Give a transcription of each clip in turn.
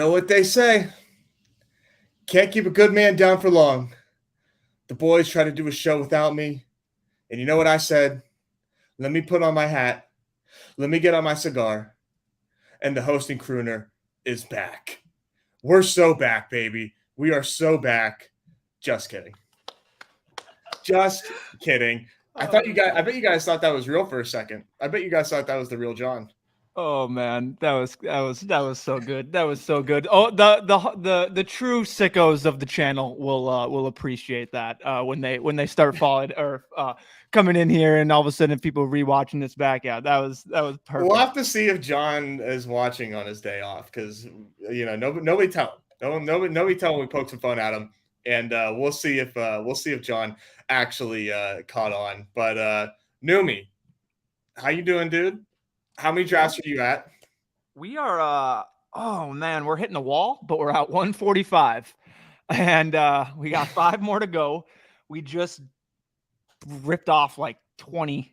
know what they say. Can't keep a good man down for long. The boys tried to do a show without me. And you know what I said? Let me put on my hat. Let me get on my cigar. And the hosting crooner is back. We're so back, baby. We are so back. Just kidding. Just kidding. I bet you guys thought that was real for a second. I bet you guys thought that was the real John. Oh man, that was so good. That was so good. Oh, the true sickos of the channel will appreciate that when they start following or coming in here and all of a sudden people rewatching this back. Yeah, that was perfect. We'll have to see if John is watching on his day off because nobody tell him. Nobody tell him we poked some fun at him, and we'll see if John actually caught on. But Neumy, how you doing, dude? How many drafts are you at? We are oh man, we're hitting the wall, but we're at 145. And we got 5 more to go. We just ripped off like 20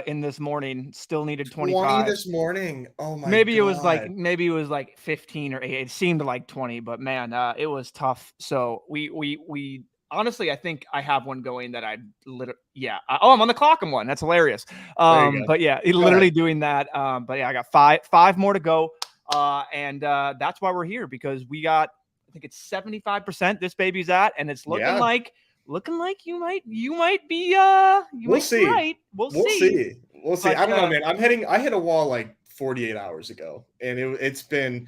in this morning. Still needed 25 this morning. Oh my maybe God. Maybe it was like 15 or 8. It seemed like 20, but man, it was tough. So we honestly, I think I have one going that I literally, I'm on the clock on one. That's hilarious. But yeah, literally doing that. But yeah, I got five more to go. And that's why we're here, because we got, I think it's 75% this baby's at, and it's looking like you might be we'll see. Right. We'll see. But, I don't know, man. I hit a wall like 48 hours ago, and it's been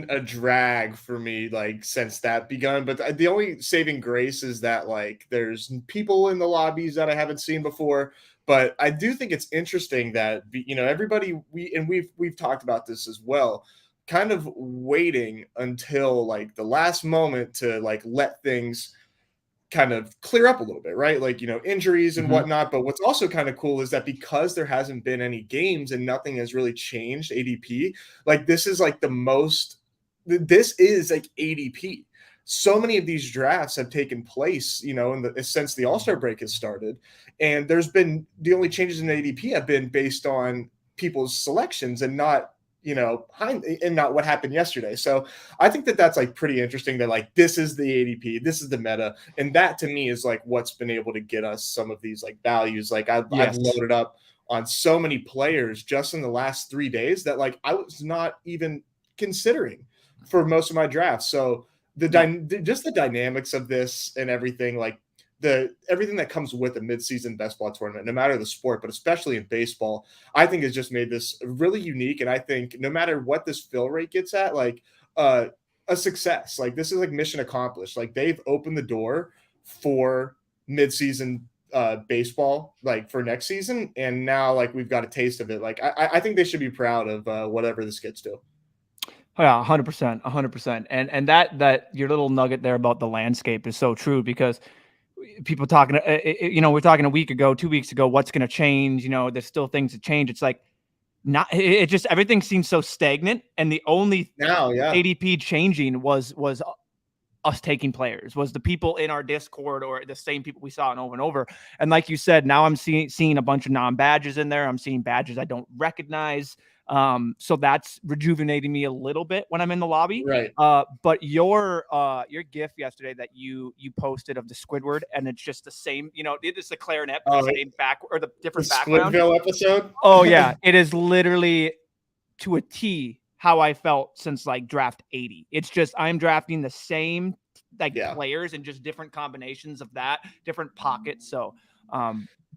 a drag for me like since that begun. But the only saving grace is that like there's people in the lobbies that I haven't seen before. But I do think it's interesting that everybody we've talked about this as well, kind of waiting until like the last moment to like let things kind of clear up a little bit, right? Like, injuries and whatnot. But what's also kind of cool is that because there hasn't been any games and nothing has really changed ADP, like this is like ADP. So many of these drafts have taken place, since the All-Star break has started. And there's been the only changes in ADP have been based on people's selections and not not what happened yesterday. So I think that that's like pretty interesting that like this is the ADP, this is the meta, and that to me is like what's been able to get us some of these like values. Like I've loaded up on so many players just in the last 3 days that like I was not even considering for most of my drafts. So just the dynamics of this and everything, like everything that comes with a midseason best ball tournament, no matter the sport, but especially in baseball, I think has just made this really unique. And I think no matter what this fill rate gets at, like a success, like this is like mission accomplished. Like they've opened the door for midseason baseball, like for next season. And now like we've got a taste of it. Like I think they should be proud of whatever this gets to. Yeah, 100%. And that your little nugget there about the landscape is so true, because people talking, we're talking a week ago, 2 weeks ago, what's going to change? There's still things to change. It's like it just, everything seems so stagnant. And the only ADP changing was us taking players, was the people in our Discord or the same people we saw over and over. And like you said, now I'm seeing a bunch of non-badges in there. I'm seeing badges I don't recognize. So that's rejuvenating me a little bit when I'm in the lobby. Right. But your GIF yesterday that you posted of the Squidward, and it's just the same, it's the clarinet, the same back or the different background. Squidville episode. Oh yeah. It is literally to a T how I felt since like draft 80. It's just, I'm drafting the same players and just different combinations of that, different pockets. So,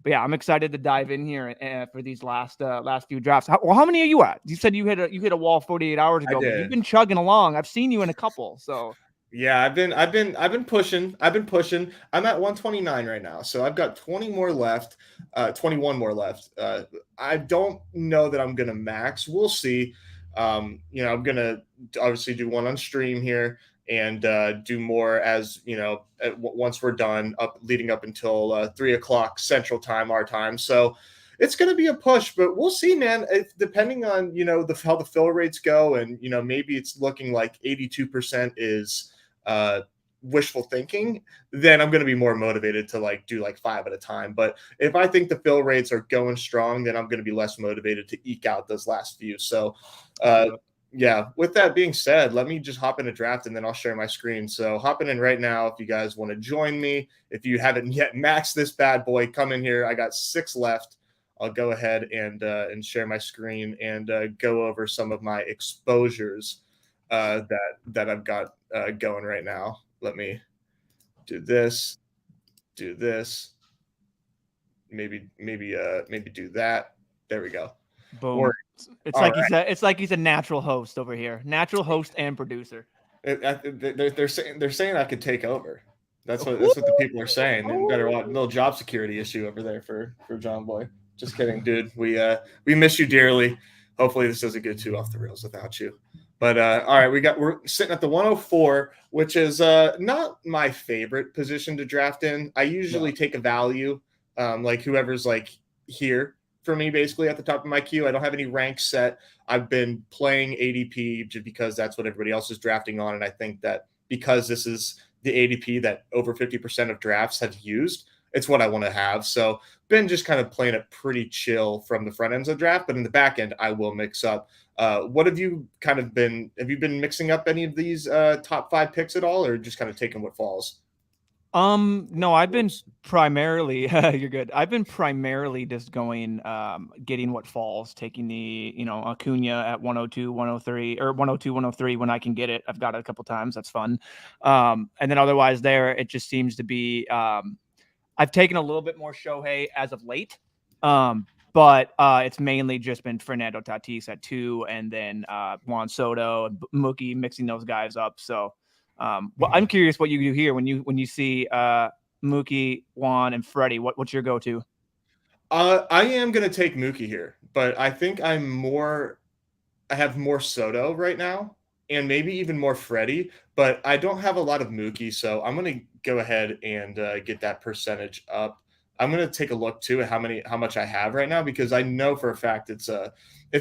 but yeah, I'm excited to dive in here for these last few drafts. How many are you at? You said you hit a wall 48 hours ago. But you've been chugging along. I've seen you in a couple. So yeah, I've been pushing. I'm at 129 right now, so I've got 20 more left, 21 more left. I don't know that I'm gonna max. We'll see. I'm gonna obviously do one on stream here and do more as once we're done, leading up until 3:00 Central Time, our time. So it's going to be a push, but we'll see, man. Depending on how the fill rates go, and maybe it's looking like 82% is wishful thinking, then I'm going to be more motivated to do 5 at a time. But if I think the fill rates are going strong, then I'm going to be less motivated to eke out those last few. So Yeah. With that being said, let me just hop in a draft and then I'll share my screen. So hopping in right now, if you guys want to join me, if you haven't yet maxed this bad boy, come in here. I got 6 left. I'll go ahead and share my screen and go over some of my exposures that I've got going right now. Let me do this, maybe do that. There we go. Boom. It's All like right. it's like he's a natural host over here, natural host and producer. They're saying I could take over. That's what the people are saying. Better watch, little job security issue over there for John Boy. Just kidding, dude. We miss you dearly. Hopefully this doesn't get too off the rails without you. But all right, we're sitting at the 104, which is not my favorite position to draft in. I usually take a value, like whoever's like here for me, basically at the top of my queue. I don't have any rank set. I've been playing ADP just because that's what everybody else is drafting on. And I think that because this is the ADP that over 50% of drafts have used, it's what I want to have. So been just kind of playing it pretty chill from the front ends of the draft, but in the back end, I will mix up. What have you kind of been? Have you been mixing up any of these top 5 picks at all, or just kind of taking what falls? No, I've been primarily you're good. I've been primarily just going getting what falls, taking the, Acuna at 102, 103 or 102, 103 when I can get it. I've got it a couple times. That's fun. And then otherwise there it just seems to be I've taken a little bit more Shohei as of late. But it's mainly just been Fernando Tatis at 2 and then Juan Soto and Mookie, mixing those guys up. So well, I'm curious what you do here when you see Mookie, Juan, and Freddie. What's your go-to? I am gonna take Mookie here, but I think I have more Soto right now, and maybe even more Freddie, but I don't have a lot of Mookie, so I'm gonna go ahead and get that percentage up. I'm gonna take a look too at how much I have right now, because I know for a fact it's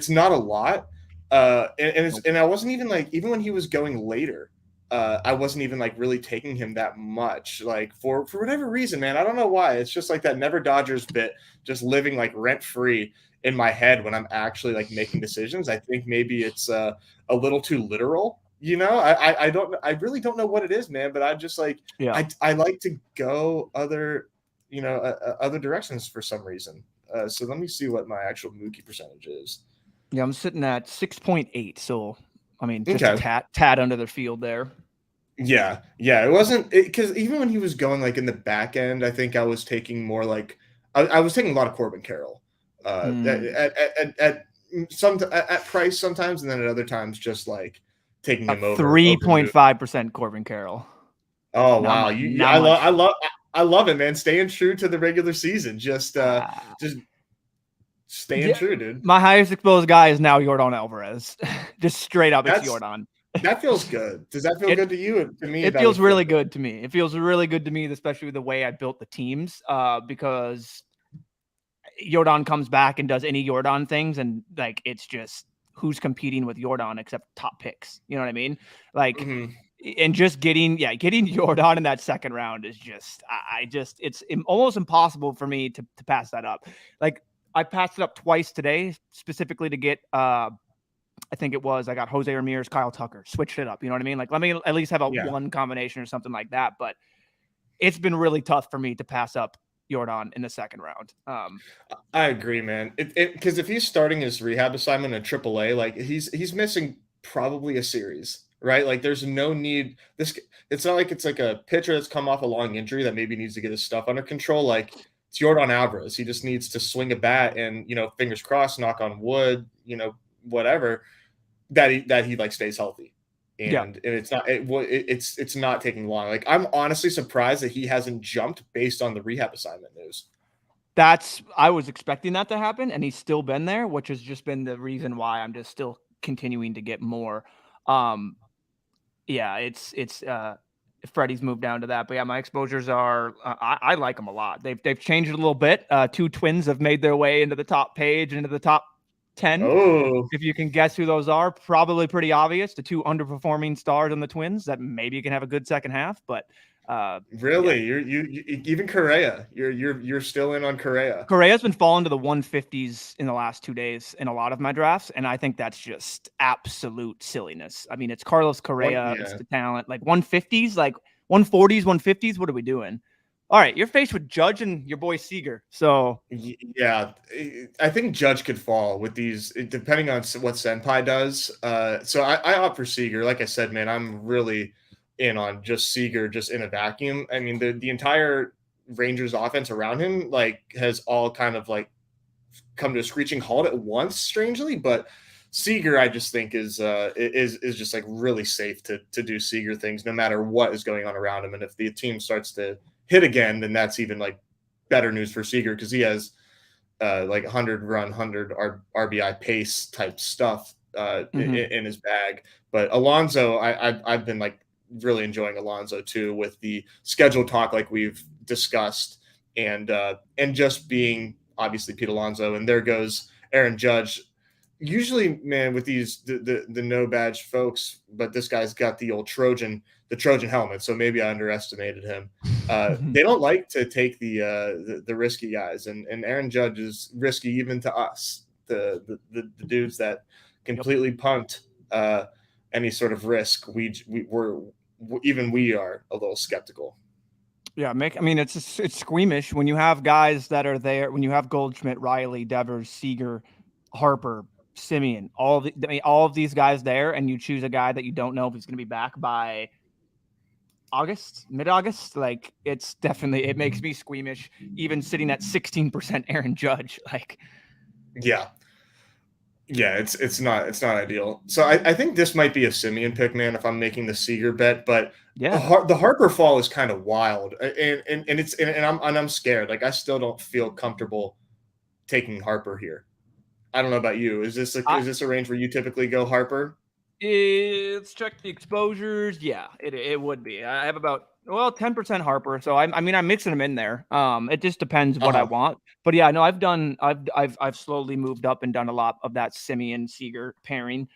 not a lot, and I wasn't even like, even when he was going later, I wasn't even like really taking him that much, like for whatever reason, man. I don't know why. It's just like that Never Dodgers bit, just living like rent free in my head when I'm actually like making decisions. I think maybe it's a little too literal. I really don't know what it is, man. But I just like I like to go other directions for some reason. So let me see what my actual Mookie percentage is. Yeah, I'm sitting at 6.8. So I mean, just a tad under the field there. Yeah. It wasn't because even when he was going like in the back end, I think I was taking more like I was taking a lot of Corbin Carroll at price sometimes, and then at other times just like taking him over 3.5% Corbin Carroll. Oh wow, I love it, man. Staying true to the regular season, just staying true, dude. My highest exposed guy is now Yordan Alvarez. Just straight up, it's Yordan. That feels good. Does that feel good to you? To me, it feels really good to me. It feels really good to me, especially with the way I built the teams, because Yordan comes back and does any Yordan things, and like it's just who's competing with Yordan except top picks. You know what I mean? Like, and just getting Yordan in that second round is just it's almost impossible for me to pass that up. Like, I passed it up twice today, specifically to get I think it was I got Jose Ramirez, Kyle Tucker, switched it up. You know what I mean? Like, let me at least have one combination or something like that. But it's been really tough for me to pass up Yordan in the second round. I agree, man. Because if he's starting his rehab assignment in AAA, like he's missing probably a series, right? Like there's no need. It's not like it's like a pitcher that's come off a long injury that maybe needs to get his stuff under control. Like it's Yordan Alvarez. He just needs to swing a bat and, fingers crossed, knock on wood, whatever, that he like stays healthy. And it's not taking long. Like I'm honestly surprised that he hasn't jumped based on the rehab assignment news. I was expecting that to happen, and he's still been there, which has just been the reason why I'm just still continuing to get more. It's Freddie's moved down to that, but yeah, my exposures are I like them a lot. They've changed it a little bit. 2 Twins have made their way into the top page, into the top 10. Oh, if you can guess who those are, probably pretty obvious. The 2 underperforming stars on the Twins that maybe can have a good second half, but Yeah. Really, you even Correa, you're still in on Correa. Correa's been falling to the 150s in the last 2 days in a lot of my drafts, and I think that's just absolute silliness. I mean, it's Carlos Correa, it's Yeah. the talent, like 150s, like 140s, 150s. What are we doing? All right, you're faced with Judge and your boy Seager. So Yeah, I think Judge could fall with these, depending on what Senpai does. So I opt for Seager. Like I said, man, I'm really in on just Seager, just in a vacuum. I mean, the entire Rangers offense around him like has all kind of like come to a screeching halt at once, strangely. But Seager, I just think is just like really safe to do Seager things, no matter what is going on around him. And if the team starts to hit again, then that's even like better news for Seager because he has like 100 run, 100 RBI pace type stuff in his bag. But Alonso, I've been like really enjoying Alonso too with the schedule talk like we've discussed and just being obviously Pete Alonso, and there goes Aaron Judge. Usually, man, with these the no badge folks, but this guy's got the Trojan helmet, so maybe I underestimated him. They don't like to take the risky guys, and Aaron Judge is risky even to us, the dudes that completely punt any sort of risk. We are a little skeptical. yeah, I mean, it's squeamish when you have guys that are there. When you have Goldschmidt, Riley, Devers, Seager, Harper, Simeon, all of these guys there, and you choose a guy that you don't know if he's going to be back by mid-August. Like it makes me squeamish, even sitting at 16% Aaron Judge. Like, Yeah, it's not ideal. So I think this might be a Simeon pick, man, if I'm making the Seager bet. But yeah, the Harper fall is kind of wild, and I'm scared. Like I still don't feel comfortable taking Harper here. I don't know about you. Is this a range where you typically go Harper? Let's check the exposures. Yeah, it would be. I have about 10% Harper, so I'm mixing them in there. It just depends what I want. But yeah, no, I've slowly moved up and done a lot of that Simeon Seager pairing.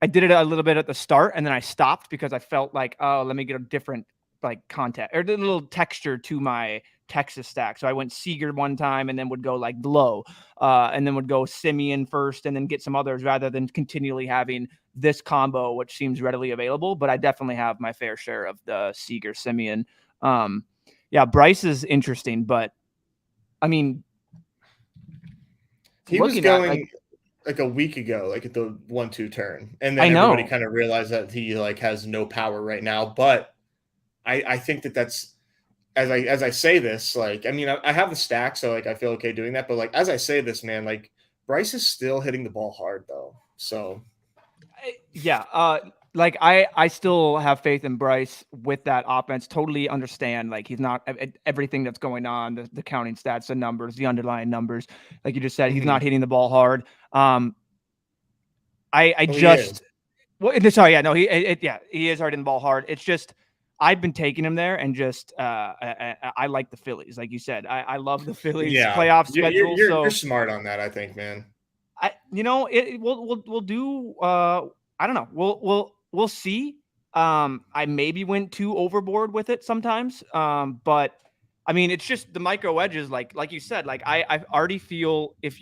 I did it a little bit at the start, and then I stopped because I felt like, oh, let me get a different like content or a little texture to my Texas stack. So I went Seager one time and then would go like low, and then would go Simeon first and then get some others rather than continually having this combo, which seems readily available. But I definitely have my fair share of the Seager Simeon. Yeah, Bryce is interesting, but I mean, He was looking at going like a week ago, like at the 1-2 turn, and I then everybody know. kind of realized that he like has no power right now. But I think that's as I say this, like I mean I have the stack, so like I feel okay doing that. But like as I say this, man, like Bryce is still hitting the ball hard though. So yeah, like I still have faith in Bryce with that offense. Totally understand. Like he's not everything that's going on, the counting stats, the numbers, the underlying numbers. Like you just said, he's not hitting the ball hard. I he is. just sorry, yeah, no, he is hard in the ball hard. It's just I've been taking him there and just I like the Phillies, like you said. I love the Phillies Yeah, playoff schedule. you're So smart on that, I think, man. we'll do I don't know. We'll see. I maybe went too overboard with it sometimes. But I mean, it's just the micro edges, like you said, like I already feel if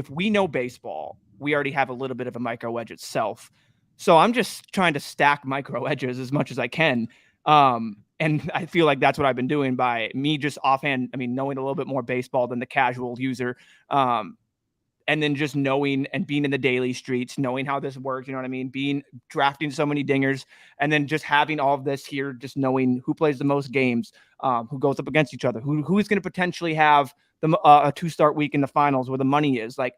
we know baseball, we already have a little bit of a micro edge itself. So I'm just trying to stack micro edges as much as I can. And I feel like that's what I've been doing by me just offhand. I mean, knowing a little bit more baseball than the casual user. And then just knowing and being in the daily streets, knowing how this works, you know what I mean? Drafting so many dingers, and then just having all of this here, just knowing who plays the most games, who goes up against each other, who's going to potentially have a 2-start week in the finals where the money is. Like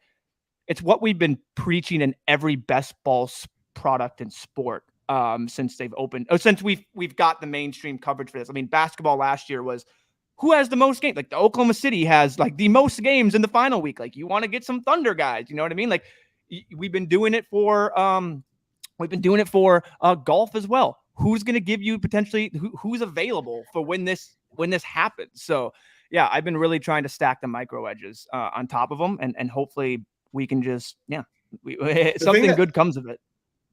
it's what we've been preaching in every best ball product in sport since they've opened. Since we've got the mainstream coverage for this. I mean, basketball last year was who has the most games? Like the Oklahoma City has like the most games in the final week. Like you want to get some Thunder guys, you know what I mean? Like we've been doing it for golf as well. Who's going to give you potentially who's available for when this happens? So yeah, I've been really trying to stack the micro edges on top of them, and hopefully we can just something good comes of it.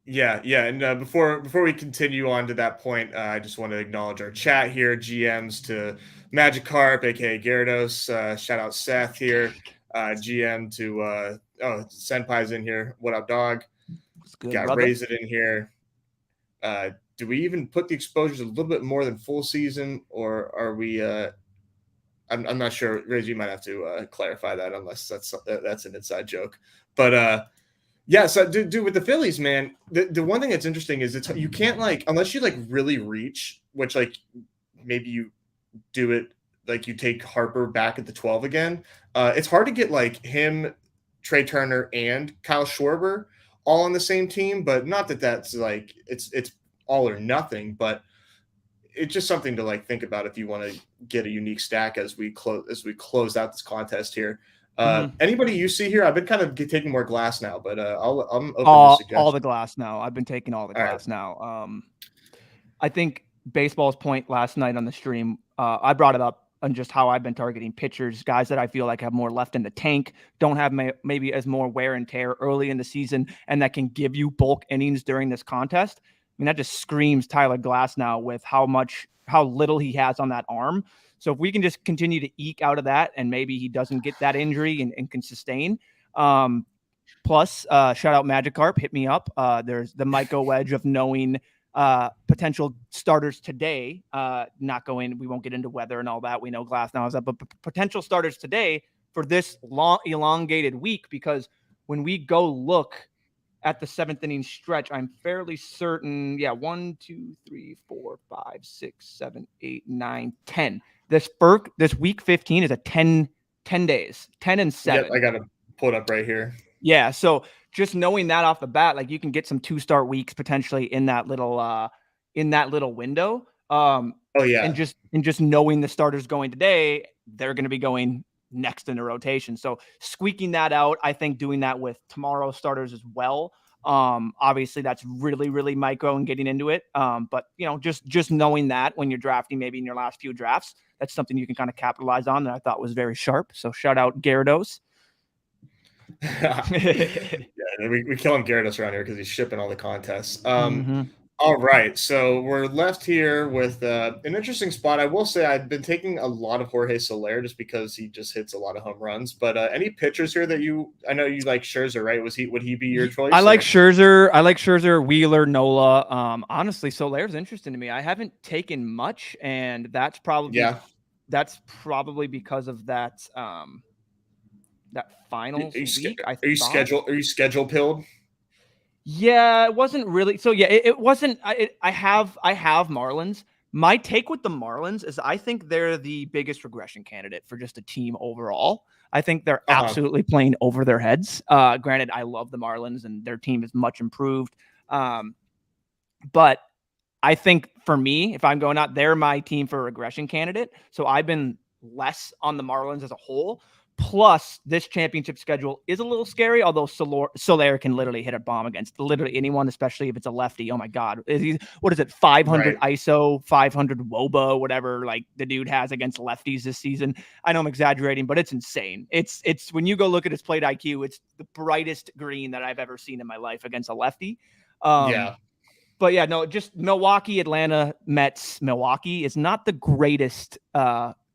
Yeah. And before we continue on to that point, I just want to acknowledge our chat here. GMs to Magikarp, aka Gyarados. Shout out Seth here. GM to Senpai's in here. What up, dog? It's good, Got brother. Raise It in here. Do we even put the exposures a little bit more than full season, or are we? I'm not sure. Raise, you might have to clarify that, unless that's an inside joke. But yeah, so dude, with the Phillies, man, the one thing that's interesting is you can't, like, unless you like really reach, which like maybe you do it, like you take Harper back at the 12 again. It's hard to get like him, Trey Turner, and Kyle Schwarber all on the same team, but not that that's like it's all or nothing, but it's just something to like think about if you want to get a unique stack as we close out this contest here. Anybody you see here? I've been kind of taking more glass now, but I'm open to All the suggestions. glass now. I've been taking all the All right. glass now. I think baseball's point last night on the stream, I brought it up on just how I've been targeting pitchers, guys that I feel like have more left in the tank, don't have maybe as more wear and tear early in the season, and that can give you bulk innings during this contest. I mean, that just screams Tyler Glass now with how little he has on that arm. So if we can just continue to eke out of that, and maybe he doesn't get that injury and can sustain. Plus, shout out Magikarp, hit me up. There's the Myco wedge of knowing potential starters today. Not going, we won't get into weather and all that. We know Glass now is up, but potential starters today for this long elongated week, because when we go look at the 7th inning stretch, I'm fairly certain, 1, 2, 3, 4, 5, 6, 7, 8, 9, 10. This week 15 is a 10 days, 10 and 7. Yep, I got to pull it up right here. Yeah, so just knowing that off the bat, like you can get some 2-start weeks potentially in that little window. And just knowing the starters going today, they're going to be going next in the rotation. So squeaking that out, I think doing that with tomorrow's starters as well. Obviously that's really, really micro and getting into it. But just knowing that when you're drafting, maybe in your last few drafts, that's something you can kind of capitalize on that I thought was very sharp. So shout out Gyarados. Yeah, we kill him Gyarados around here because he's shipping all the contests. Mm-hmm. All right, so we're left here with an interesting spot. I will say I've been taking a lot of Jorge Soler just because he just hits a lot of home runs. But any pitchers here that I know you like Scherzer, right? Would he be your choice? I like Scherzer, Wheeler, Nola. Honestly, Soler's interesting to me. I haven't taken much, and that's probably because of that that finals week. Are you schedule pilled? Yeah, it wasn't really. So yeah, it wasn't. I have Marlins. My take with the Marlins is I think they're the biggest regression candidate for just a team overall. I think they're absolutely playing over their heads. Granted, I love the Marlins and their team is much improved. But I think for me, if I'm going out, they're my team for a regression candidate. So I've been less on the Marlins as a whole. Plus, this championship schedule is a little scary, although Soler can literally hit a bomb against literally anyone, especially if it's a lefty. Oh my God. What is it? 500 right. ISO, 500 WOBA, whatever like the dude has against lefties this season. I know I'm exaggerating, but it's insane. It's when you go look at his plate IQ, it's the brightest green that I've ever seen in my life against a lefty. But yeah, no, just Milwaukee, Atlanta, Mets, Milwaukee is not the greatest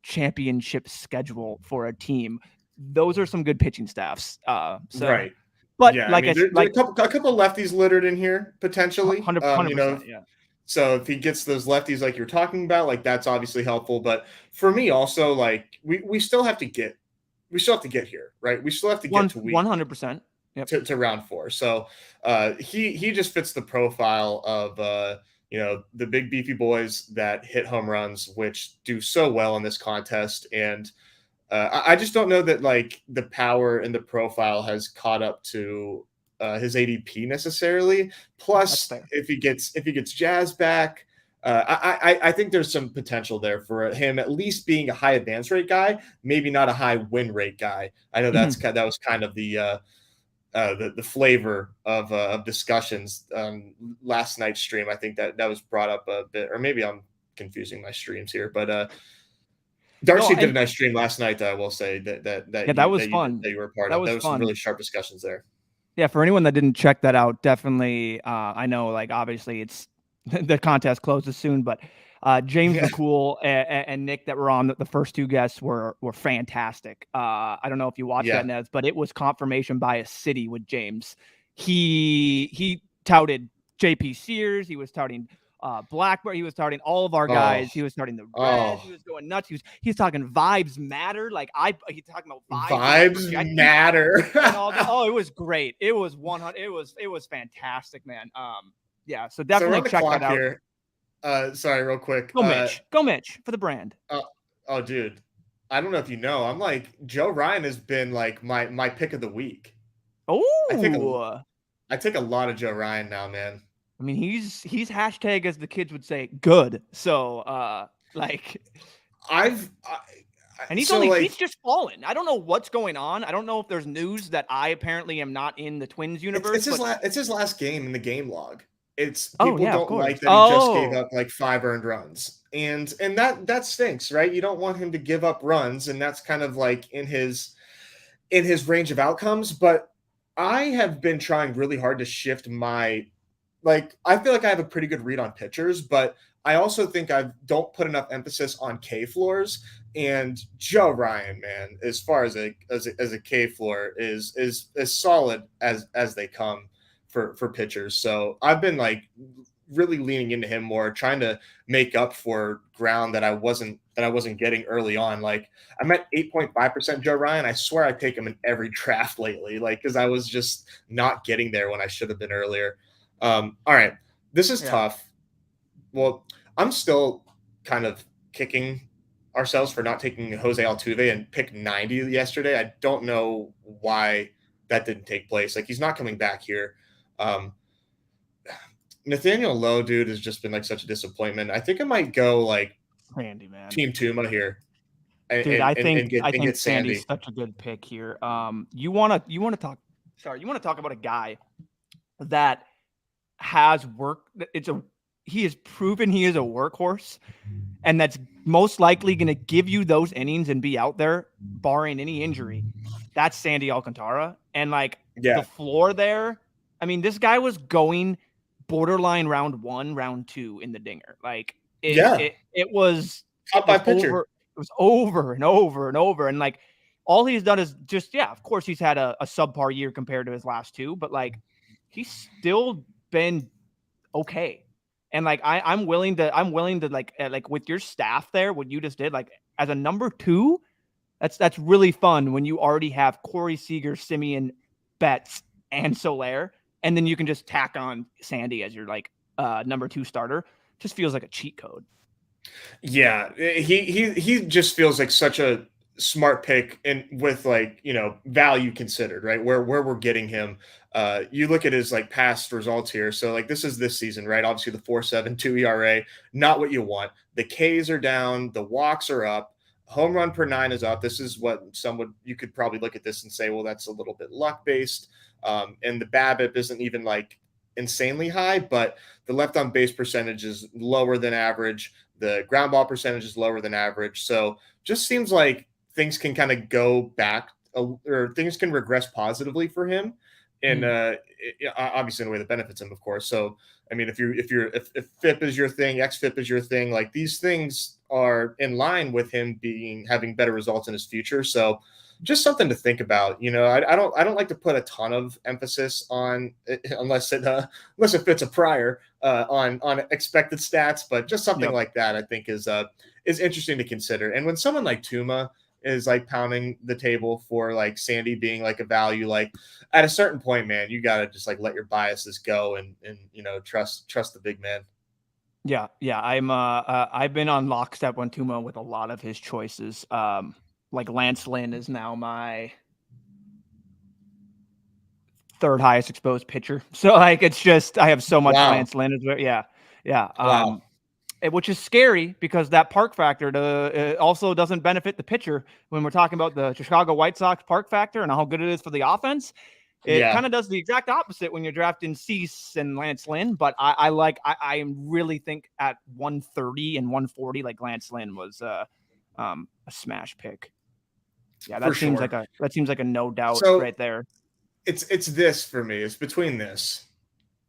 championship schedule for a team. Those are some good pitching staffs. Right. But yeah, there's a couple of lefties littered in here potentially. 100%, yeah. So if he gets those lefties like you're talking about, like that's obviously helpful. But for me also, like we still have to get here, right? We still have to get to week 100%. Yep. To round 4. So he just fits the profile of the big beefy boys that hit home runs, which do so well in this contest. And I just don't know that like the power and the profile has caught up to his ADP necessarily. Plus, if he gets Jazz back, I think there's some potential there for him at least being a high advance rate guy, maybe not a high win rate guy. I know that was kind of the flavor of discussions last night's stream. I think that was brought up a bit, or maybe I'm confusing my streams here, but Darcy did a nice stream last night. I will say that was fun. That you were a part of. There was some really sharp discussions there. Yeah, for anyone that didn't check that out, definitely. I know, like, obviously, it's the contest closes soon, but James Yeah, McCool and Nick that were on the first two guests were fantastic. I don't know if you watched that, yeah. Nez, but it was confirmation bias city with James. He touted JP Sears. He was touting Blackbird. He was touting all of our Oh, guys. He was touting the Reds. He oh. was going nuts. He's talking vibes matter. Like he's talking about vibes and like Vibes projecting matter. and all that. Oh, it was great. It was 100. It was fantastic, man. Yeah. So So we're definitely on the check that clock out. here. Sorry, real quick. Go Mitch for the brand. Uh, oh, dude, I don't know if you know, I'm like Joe Ryan has been like my pick of the week. I take a Oh, I take a lot of Joe Ryan now, man. I mean he's hashtag as the kids would say good. So like, I've and so he's like just fallen. I don't know what's going on. I don't know if there's news that I apparently am not in the Twins universe, but it's his last game in the game log. It's oh people yeah, of don't like course. that he just gave Oh up like 5 earned runs, and that stinks, right? You don't want him to give up runs, and that's kind of like in his range of outcomes. But I have been trying really hard to shift my like I feel like I have a pretty good read on pitchers, but I also think I don't put enough emphasis on K floors. And Joe Ryan, man, as far as a K floor is as solid as they come for pitchers. So I've been like really leaning into him more, trying to make up for ground that I wasn't getting early on. Like I'm at 8.5% Joe Ryan. I swear I take him in every draft lately, like because I was just not getting there when I should have been earlier. All right, this is yeah. tough. Well, I'm still kind of kicking ourselves for not taking Jose Altuve and pick 90 yesterday. I don't know why that didn't take place. Like he's not coming back here. Um, Nathaniel Lowe, dude, has just been like such a disappointment. I think I might go like Sandy, man. Team Tuma here and Dude, I think get Sandy's Sandy. such a good pick here. You wanna talk sorry, you wanna talk about a guy that has work he has proven he is a workhorse and that's most likely going to give you those innings and be out there barring any injury. That's Sandy Alcantara. And like the Yeah, floor there, I mean, this guy was going borderline round 1, round 2 in the dinger. Like yeah, it was top five pitcher. over and over and over. And like all he's done is just, yeah, of course he's had a subpar year compared to his last two, but like he's still been okay. And like I'm willing to like with your staff there, what you just did, like as a number 2, that's really fun when you already have Corey Seager, Simeon, Betts, and Soler, and then you can just tack on Sandy as your like number 2 starter. Just feels like a cheat code. Yeah, he just feels like such a smart pick and with like value considered, right? Where we're getting him. You look at his like past results here. So like this season, right? Obviously the 4.72 ERA, not what you want. The Ks are down, the walks are up, home run per 9 is up. This is what you could probably look at this and say, well, that's a little bit luck based. And the BABIP isn't even like insanely high, but the left on base percentage is lower than average. The ground ball percentage is lower than average. So just seems like things can kind of go back or things can regress positively for him. And obviously in a way that benefits him, of course. So, I mean, if FIP is your thing, XFIP is your thing, like these things are in line with him having better results in his future. So just something to think about. I don't like to put a ton of emphasis on it unless it fits a prior on expected stats, but just something like that I think is interesting to consider. And when someone like Tuma is like pounding the table for like Sandy being like a value, like at a certain point, man, you gotta just like let your biases go and trust the big man. Yeah, I've been on lockstep on Tuma with a lot of his choices. Like Lance Lynn is now my 3rd highest exposed pitcher. So like it's just I have so much Wow. Lance Lynn as well. Yeah. Wow. Which is scary because that park factor also doesn't benefit the pitcher when we're talking about the Chicago White Sox park factor and how good it is for the offense. It kind of does the exact opposite when you're drafting Cease and Lance Lynn. But I really think at 130 and 140, like Lance Lynn was a smash pick. Yeah, that seems like a no doubt So right there. It's this for me. It's between this.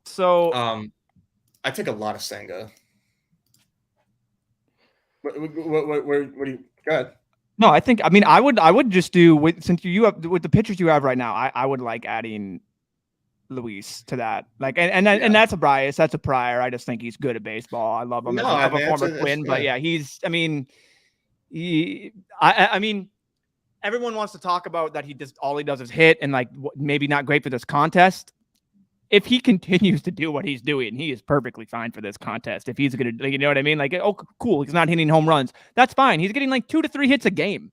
So I take a lot of Senga. What do you go ahead? no, I mean I would just do since you have with the pitchers you have right now, I would like adding Luis to that. Like and that's a bias, that's a prior. I just think he's good at baseball. I love him No, as a former it's, Twin, but yeah, he's I mean I mean everyone wants to talk about that he just all he does is hit and like maybe not great for this contest. If he continues to do what he's doing, he is perfectly fine for this contest. If he's going to, you know what I mean? Like, oh, cool. He's not hitting home runs. That's fine. He's getting like 2 to 3 hits a game,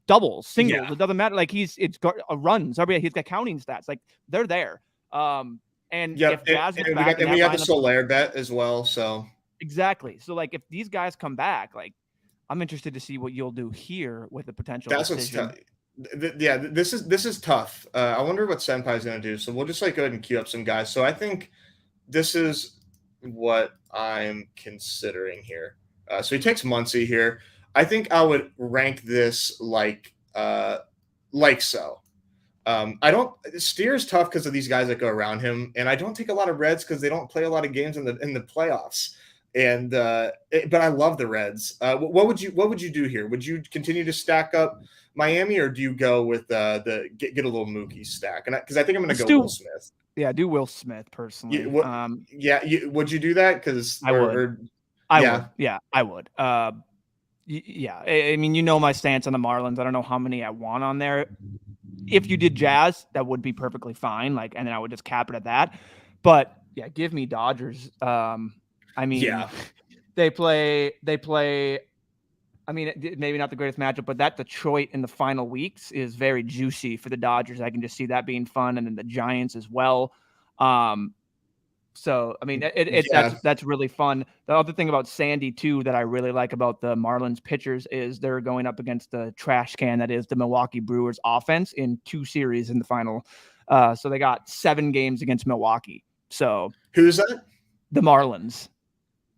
doubles, singles. Yeah. It doesn't matter. Like it's got runs. He's got counting stats. Like they're there. And if Jazz and we have the Soler bet as well. So exactly. So like if these guys come back, like I'm interested to see what you'll do here with the potential. That's decision. What's tough. Yeah, this is tough. I wonder what Senpai is going to do. So we'll just like go ahead and queue up some guys. So I think this is what I'm considering here. So he takes Muncy here. I think I would rank this like so. I don't Steer's tough because of these guys that go around him, and I don't take a lot of Reds because they don't play a lot of games in the playoffs. And but I love the Reds. What would you do here? Would you continue to stack up Miami, or do you go with get a little Mookie stack? And because I think I'm going to go Will Smith. Yeah, do Will Smith personally. Would you do that? Because I would. Yeah, I would. Yeah, I mean, you know my stance on the Marlins. I don't know how many I want on there. If you did Jazz, that would be perfectly fine. Like, and then I would just cap it at that. But yeah, give me Dodgers. I mean, yeah. They play. I mean, maybe not the greatest matchup, but that Detroit in the final weeks is very juicy for the Dodgers. I can just see that being fun, and then the Giants as well. So I mean, that's really fun. The other thing about Sandy too that I really like about the Marlins pitchers is they're going up against the trash can that is the Milwaukee Brewers offense in 2 series in the final. So they got 7 games against Milwaukee. So who's that? The Marlins.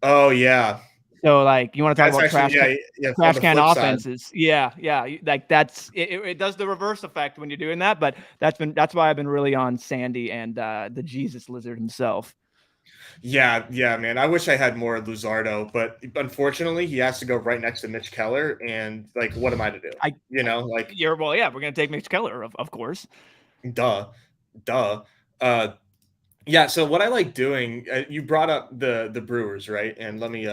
Oh yeah. So like you want to talk about trash can offenses. Side. Yeah. Like that's it does the reverse effect when you're doing that, but that's why I've been really on Sandy and the Jesus Lizard himself. Yeah, man. I wish I had more Luzardo, but unfortunately he has to go right next to Mitch Keller, and like what am I to do? We're gonna take Mitch Keller, of course. Duh. Yeah, so what I like doing, you brought up the Brewers, right? And let me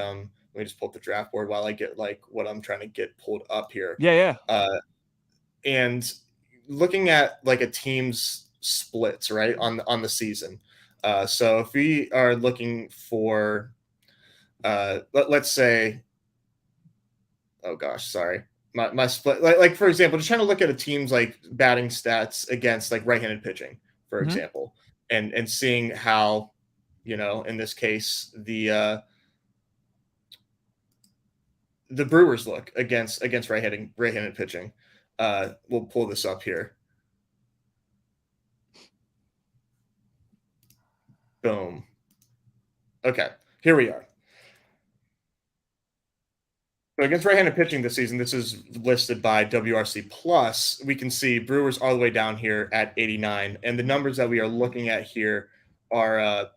just pull up the draft board while I get like what I'm trying to get pulled up here. Yeah. And looking at like a team's splits, right, on the season. So if we are looking for, let's say, oh gosh, sorry, my split, like for example, just trying to look at a team's like batting stats against like right-handed pitching, for example. And seeing how, in this case, the Brewers look against right-handed pitching. We'll pull this up here. Boom. Okay, here we are. So against right-handed pitching this season, this is listed by WRC Plus. We can see Brewers all the way down here at 89, and the numbers that we are looking at here are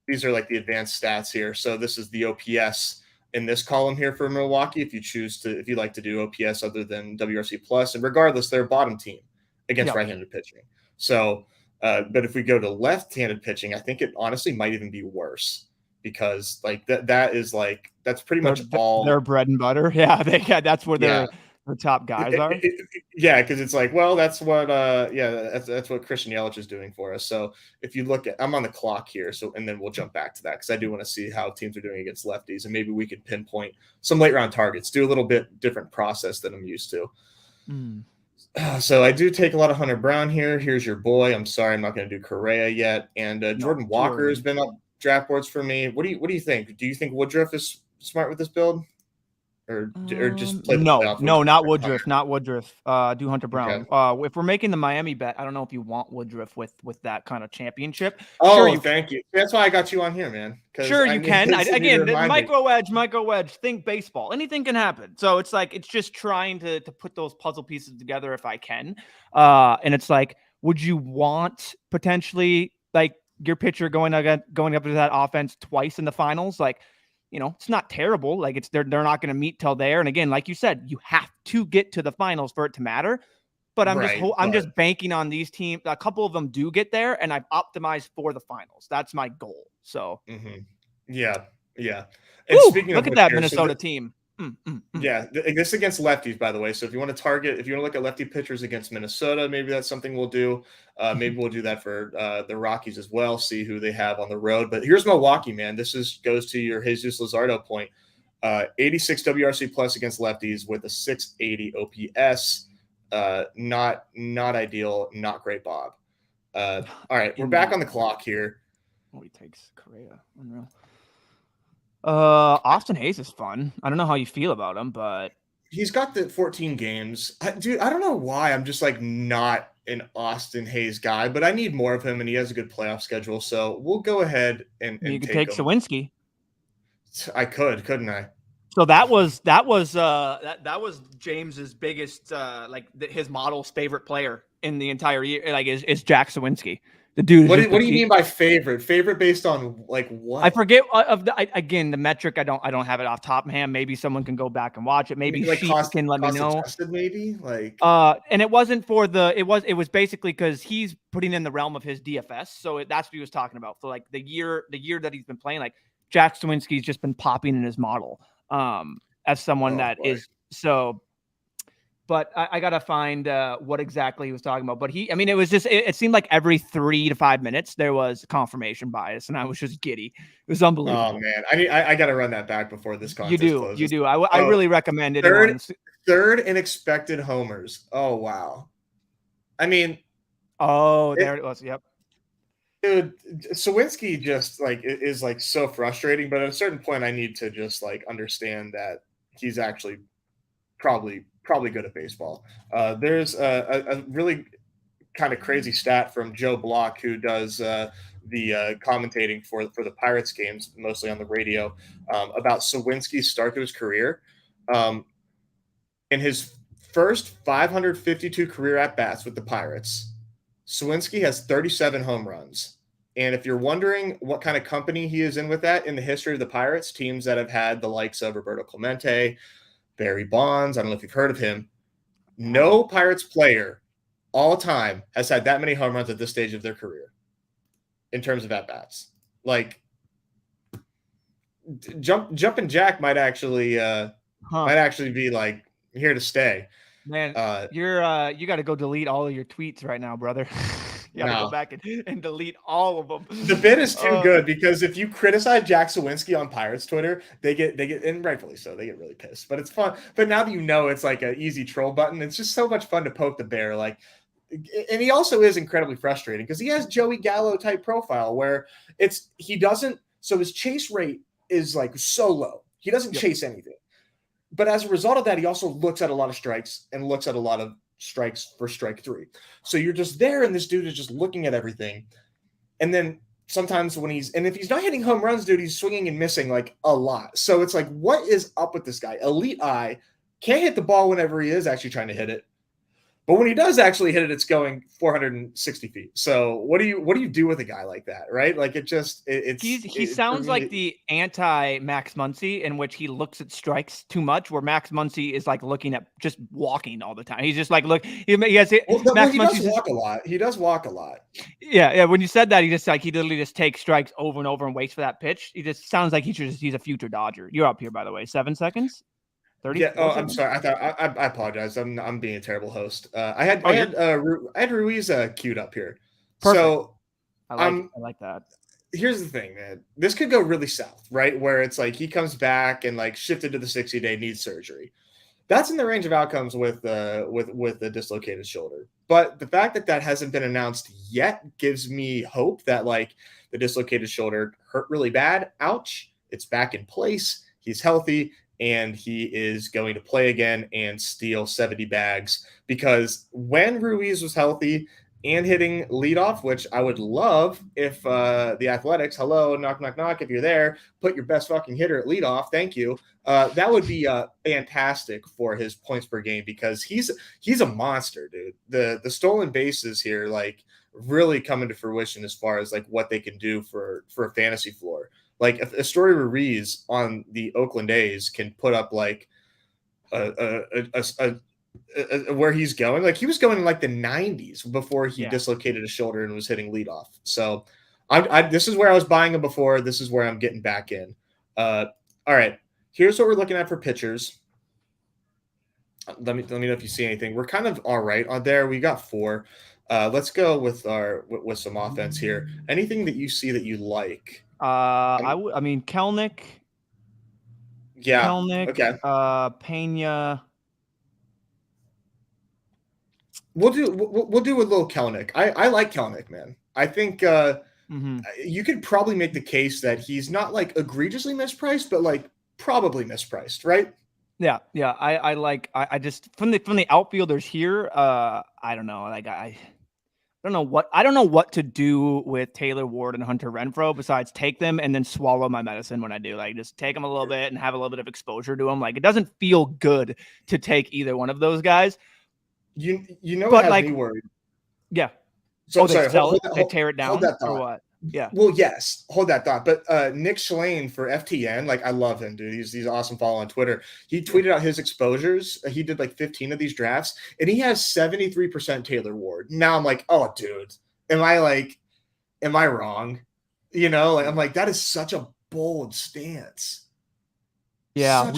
these are like the advanced stats here. So this is the OPS in this column here for Milwaukee. If you like to do OPS other than WRC Plus, and regardless, they're a bottom team against right-handed pitching. So, but if we go to left-handed pitching, I think it honestly might even be worse. Because like that's pretty much all their bread and butter. Yeah, that's where the top guys are. Because it's like, well, that's what that's what Christian Yelich is doing for us. So if you look at, I'm on the clock here, so and then we'll jump back to that because I do want to see how teams are doing against lefties, and maybe we could pinpoint some late round targets, do a little bit different process than I'm used to. So I do take a lot of Hunter Brown here. Here's your boy. I'm sorry, I'm not going to do Correa yet, and Jordan Walker has been up draft boards for me. What do you think? Do you think Woodruff is smart with this build, or just play the playoff? No, not Woodruff. Not Woodruff. Do Hunter Brown. Okay. If we're making the Miami bet, I don't know if you want Woodruff with that kind of championship. Thank you. That's why I got you on here, man. Sure, you can. Again, micro edge. Think baseball. Anything can happen. So it's like it's just trying to put those puzzle pieces together if I can. And it's like would you want potentially like your pitcher going up to that offense twice in the finals? Like, it's not terrible. Like they're not going to meet till there. And again, like you said, you have to get to the finals for it to matter. But I'm just banking on these teams. A couple of them do get there, and I've optimized for the finals. That's my goal. So, yeah. And speaking look of at that Minnesota team. Yeah, this against lefties, by the way. So if you want to look at lefty pitchers against Minnesota, maybe that's something we'll do. Maybe we'll do that for the Rockies as well, see who they have on the road. But here's Milwaukee, man. This goes to your Jesus Luzardo point. 86 WRC plus against lefties with a 680 OPS. Not ideal, not great, Bob. All right, we're back on the clock here. Oh, he takes Correa. Unreal. Austin Hayes is fun. I don't know how you feel about him, but he's got the 14 games. Dude, I don't know why I'm just like not an Austin Hayes guy, but I need more of him, and he has a good playoff schedule. So we'll go ahead and you could take Sawinski. I couldn't I? So that was James's biggest his model's favorite player in the entire year. Like is Jack Sawinski. The dude. What do you mean by favorite? Favorite based on like what? I forget again the metric. I don't have it off top of my hand. Maybe someone can go back and watch it. Maybe like can let me know. Maybe like. And it wasn't for it was basically because he's putting in the realm of his DFS. So that's what he was talking about. So like the year that he's been playing, like Jack Sawinski's just been popping in his model. As someone is so. But I got to find what exactly he was talking about. But it was just, it seemed like every 3 to 5 minutes there was confirmation bias, and I was just giddy. It was unbelievable. Oh, man. I got to run that back before this contest closes. You do. I really recommend it. Third in expected homers. Oh, wow. I mean. Oh, there it was. Yep. Dude, Sawinski just like is like so frustrating. But at a certain point, I need to just like understand that he's actually probably good at baseball. There's a really kind of crazy stat from Joe Block, who does the commentating for the Pirates games, mostly on the radio, about Sawinski's start to his career. In his first 552 career at-bats with the Pirates, Sawinski has 37 home runs. And if you're wondering what kind of company he is in with that in the history of the Pirates, teams that have had the likes of Roberto Clemente, Barry Bonds, I don't know if you've heard of him. No Pirates player all time has had that many home runs at this stage of their career in terms of at-bats. Like Jumpin' Jack might actually be like here to stay. Man, you got to go delete all of your tweets right now, brother. You got to go back and delete all of them. The bid is too good, because if you criticize Jack Sawinski on Pirates Twitter, they get, and rightfully so, they get really pissed. But it's fun. But now that you know it's like an easy troll button, it's just so much fun to poke the bear. Like, and he also is incredibly frustrating because he has Joey Gallo type profile where so his chase rate is like so low. He doesn't chase anything. But as a result of that, he also looks at a lot of strikes and looks at a lot of strikes for strike 3. So you're just there, and this dude is just looking at everything. And then sometimes if he's not hitting home runs, dude, he's swinging and missing like a lot. So it's like, what is up with this guy? Elite eye, can't hit the ball whenever he is actually trying to hit it. But when he does actually hit it, it's going 460 feet. So what do you do with a guy like that, right? Like he sounds like the anti Max Muncy, in which he looks at strikes too much, where Max Muncy is like looking at just walking all the time. He's just like, look, he does walk a lot. Yeah. When you said that, he literally just takes strikes over and over and waits for that pitch. He just sounds like he's a future Dodger. You're up here, by the way. 7 seconds. 30? Yeah. Oh, I'm sorry. I apologize. I'm being a terrible host. I had Ruiz queued up here. Perfect. So I like that. Here's the thing, man. This could go really south, right? Where it's like he comes back and like shifted to the 60-day, needs surgery. That's in the range of outcomes with the dislocated shoulder. But the fact that hasn't been announced yet gives me hope that like the dislocated shoulder hurt really bad. Ouch. It's back in place. He's healthy. And he is going to play again and steal 70 bags, because when Ruiz was healthy, and hitting leadoff, which I would love if the Athletics, hello, knock, knock, knock, if you're there, put your best fucking hitter at leadoff. Thank you. That would be fantastic for his points per game because he's a monster, dude. The stolen bases here, like, really coming to fruition as far as like what they can do for a fantasy floor. Like if Astory Ruiz on the Oakland A's can put up like a where he's going. Like he was going in like the 90s before he dislocated his shoulder and was hitting leadoff. So this is where I was buying him before. This is where I'm getting back in. All right. Here's what we're looking at for pitchers. Let me know if you see anything. We're kind of all right on there. We got 4. Let's go with some offense here. Anything that you see that you like? I mean, Kelnick. Yeah. Kelnick. Okay. Pena. We'll do a little Kelnick. I like Kelnick, man. I think you could probably make the case that he's not like egregiously mispriced, but like probably mispriced, right? Yeah. I just from the outfielders here. I don't know. Like I don't know what to do with Taylor Ward and Hunter Renfroe besides take them and then swallow my medicine when I do. Like just take them a little bit and have a little bit of exposure to them. Like it doesn't feel good to take either one of those guys. You know what has me worried? Yeah. So they tear it down or what? Yeah. Well, yes. Hold that thought. But Nick Schlane for FTN, like I love him, dude. He's an awesome follow on Twitter. He tweeted out his exposures. He did like 15 of these drafts, and he has 73% Taylor Ward. Now I'm like, oh, dude, am I wrong? You know, like I'm like, that is such a bold stance. Yeah,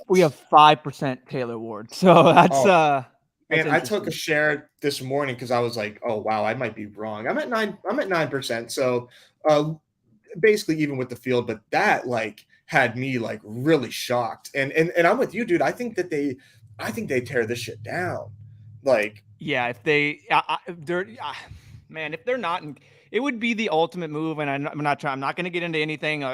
we have 5% Taylor Ward. So that's man, I took a share this morning because I was like, oh wow, I might be wrong. I'm at 9%. So basically even with the field, but that like had me like really shocked. And I'm with you, dude. I think they tear this shit down. Like, yeah, if they're not in, it would be the ultimate move. And I'm not going to get into anything.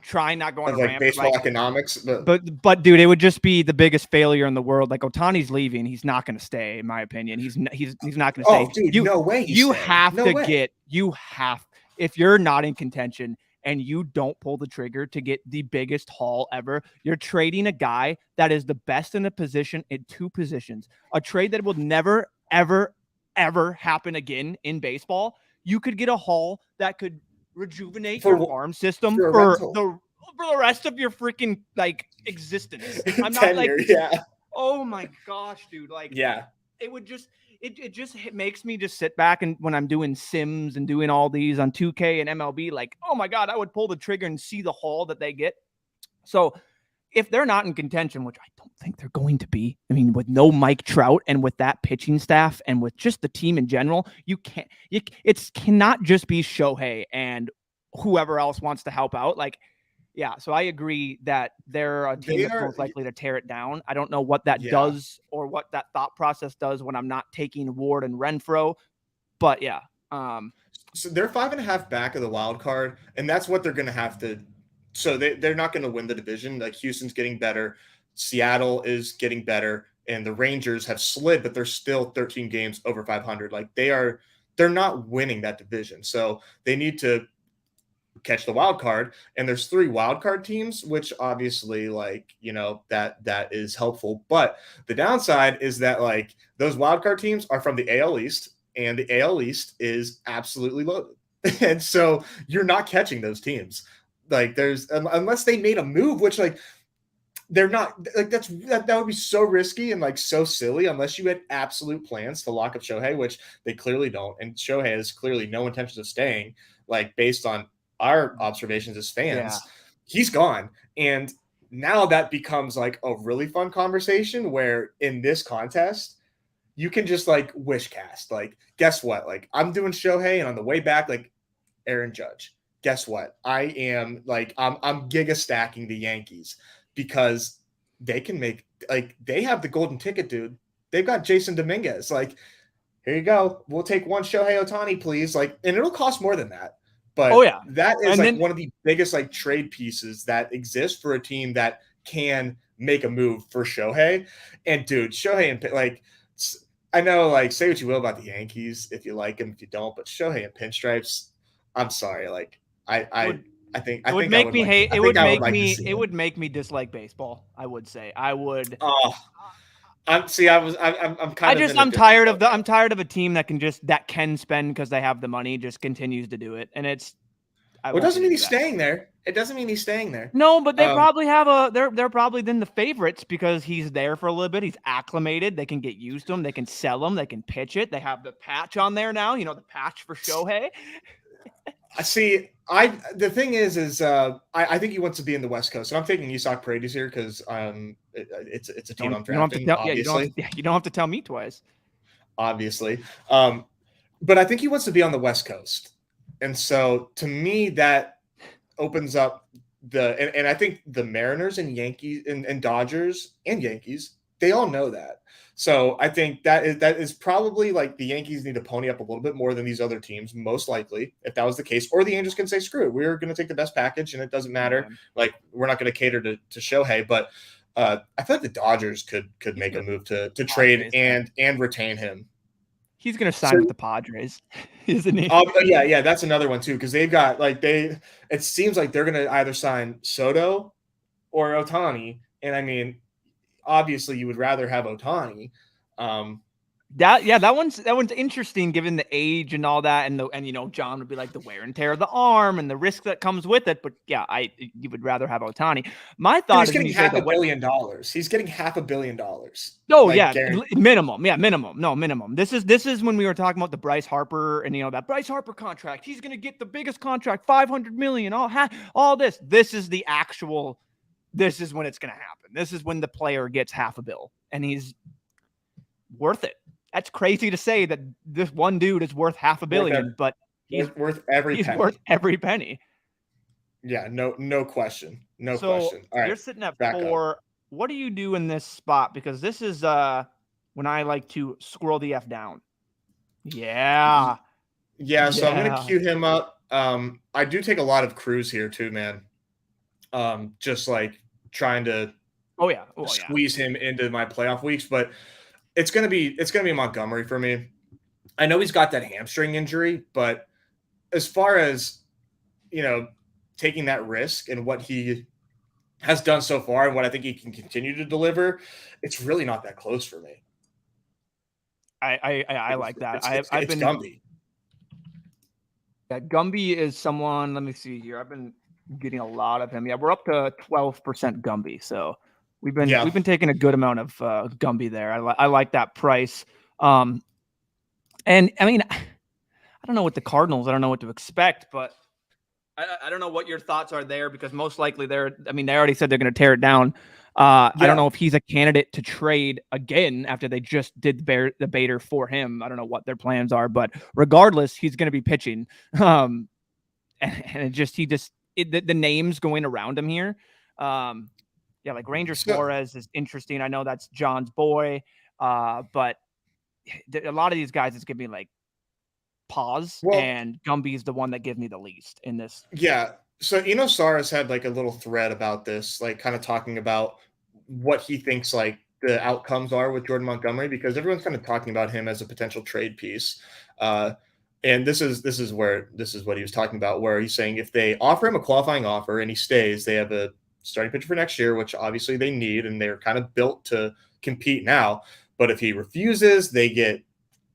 Try not going to like baseball economics, but dude, it would just be the biggest failure in the world. Like Ohtani's leaving, he's not going to stay. In my opinion, he's not going to stay. Oh, dude, no way. If you're not in contention and you don't pull the trigger to get the biggest haul ever, you're trading a guy that is the best in a position in 2 positions. A trade that will never, ever, ever happen again in baseball. You could get a haul that could rejuvenate your farm system for the rest of your freaking like existence. I'm not like, oh my gosh, dude. Like, yeah, it would just, it makes me just sit back and when I'm doing Sims and doing all these on 2K and MLB, like, oh my God, I would pull the trigger and see the haul that they get. So if they're not in contention, which I don't think they're going to be, I mean, with no Mike Trout and with that pitching staff and with just the team in general, it cannot just be Shohei and whoever else wants to help out. Like, yeah, so I agree that they're a team that's most likely to tear it down. I don't know what that does or what that thought process does when I'm not taking Ward and Renfroe, but yeah. So they're 5.5 back of the wild card, and that's what they're going to have to. So they're not going to win the division. Like Houston's getting better, Seattle is getting better, and the Rangers have slid, but they're still 13 games over 500. Like they're not winning that division, so they need to catch the wild card. And there's 3 wild card teams, which obviously, like, you know, that is helpful. But the downside is that like those wild card teams are from the AL East, and the AL East is absolutely loaded, and so you're not catching those teams. Like there's unless they made a move, which like they're not, like that would be so risky and like so silly unless you had absolute plans to lock up Shohei, which they clearly don't. And Shohei has clearly no intention of staying, like based on our observations as fans. He's gone. And now that becomes like a really fun conversation where in this contest, you can just like wish cast. Like, guess what? Like I'm doing Shohei and on the way back, like Aaron Judge. Guess what? I am like, I'm giga stacking the Yankees because they can make, like, they have the golden ticket, dude. They've got Jason Dominguez. Like, here you go. We'll take one Shohei Ohtani, please. Like, and it'll cost more than that. But that is like one of the biggest like trade pieces that exist for a team that can make a move for Shohei. And dude, Shohei and like I know, like, say what you will about the Yankees, if you like him, if you don't, but Shohei in pinstripes, I'm sorry. Like, I, It I, would I it would think I make would me like, hate. I think I would like to see It him. would make me dislike baseball. I would say I would. Oh, see, I'm kind of in a I'm different tired of boat the now. I'm tired of a team that can spend because they have the money just continues to do it, and I Well, it want doesn't them to mean do he's that. staying there. It doesn't mean he's staying there. No, but they Um, probably have they're probably then the favorites because he's there for a little bit. He's acclimated. They can get used to him. They can sell him. They can pitch it. They have the patch on there now. You know, the patch for Shohei. I see. The thing is, I think he wants to be in the West Coast, and I'm taking Isak Paredes here because it's a team I'm You don't have to drafting, tell. Yeah, obviously, you don't have to tell me twice. obviously. But I think he wants to be on the West Coast, and so to me that opens up and I think the Mariners and Yankees and Dodgers and Yankees, they all know that. So I think that is probably like the Yankees need to pony up a little bit more than these other teams, most likely, if that was the case. Or the Angels can say, screw it, we're going to take the best package and it doesn't matter. Yeah. Like, we're not going to cater to Shohei. But I feel like the Dodgers could make a move to trade Padres, man. and retain him. He's gonna So sign with the Padres, isn't he? yeah, that's another one too, because they've got like it seems like they're gonna either sign Soto or Otani, and I mean, obviously you would rather have Otani. That one's interesting given the age and all that, and John would be like the wear and tear of the arm and the risk that comes with it. But yeah, you would rather have Otani. My Dude, thought he's is when getting you say half the a what. billion dollars. He's getting $500 million. Oh Like, yeah, guaranteed. minimum. Yeah, minimum. No, minimum. This is when we were talking about the Bryce Harper and that Bryce Harper contract. He's gonna get the biggest contract, 500 million. All this. This is the actual. This is when it's gonna happen. This is when the player gets half a bill, and he's worth it. That's crazy to say that this one dude is worth half a billion, but Worth every he's penny. worth every penny. Yeah, no question. No So question. All right. you're sitting at Back 4. up. What do you do in this spot? Because this is when I like to scroll the F down. Yeah. Yeah, so I'm gonna Yeah. cue him up. I do take a lot of Cruz here too, man. Just like trying to Oh yeah. squeeze him into my playoff weeks, but it's gonna be Montgomery for me. I know he's got that hamstring injury, but as far as taking that risk and what he has done so far and what I think he can continue to deliver, it's really not that close for me. I like that. It's Gumby. Yeah, Gumby is someone. Let me see here. I've been getting a lot of him. Yeah, we're up to 12% Gumby, so we've been taking a good amount of Gumby there. I like that price. And I mean, I don't know what the Cardinals. I don't know what to expect, but I don't know what your thoughts are there because most likely they already said they're going to tear it down. I don't know if he's a candidate to trade again after they just did the baiter for him. I don't know what their plans are, but regardless, he's going to be pitching. And the names going around him here. Yeah, like Ranger Suarez is interesting. I know that's John's boy, but a lot of these guys it's going to be like pause, and Gumby's the one that gives me the least in this. Yeah. So Suarez had like a little thread about this, like kind of talking about what he thinks like the outcomes are with Jordan Montgomery, because everyone's kind of talking about him as a potential trade piece. And this is what he was talking about, where he's saying if they offer him a qualifying offer and he stays, they have a starting pitcher for next year, which obviously they need, and they're kind of built to compete now. But if he refuses, they get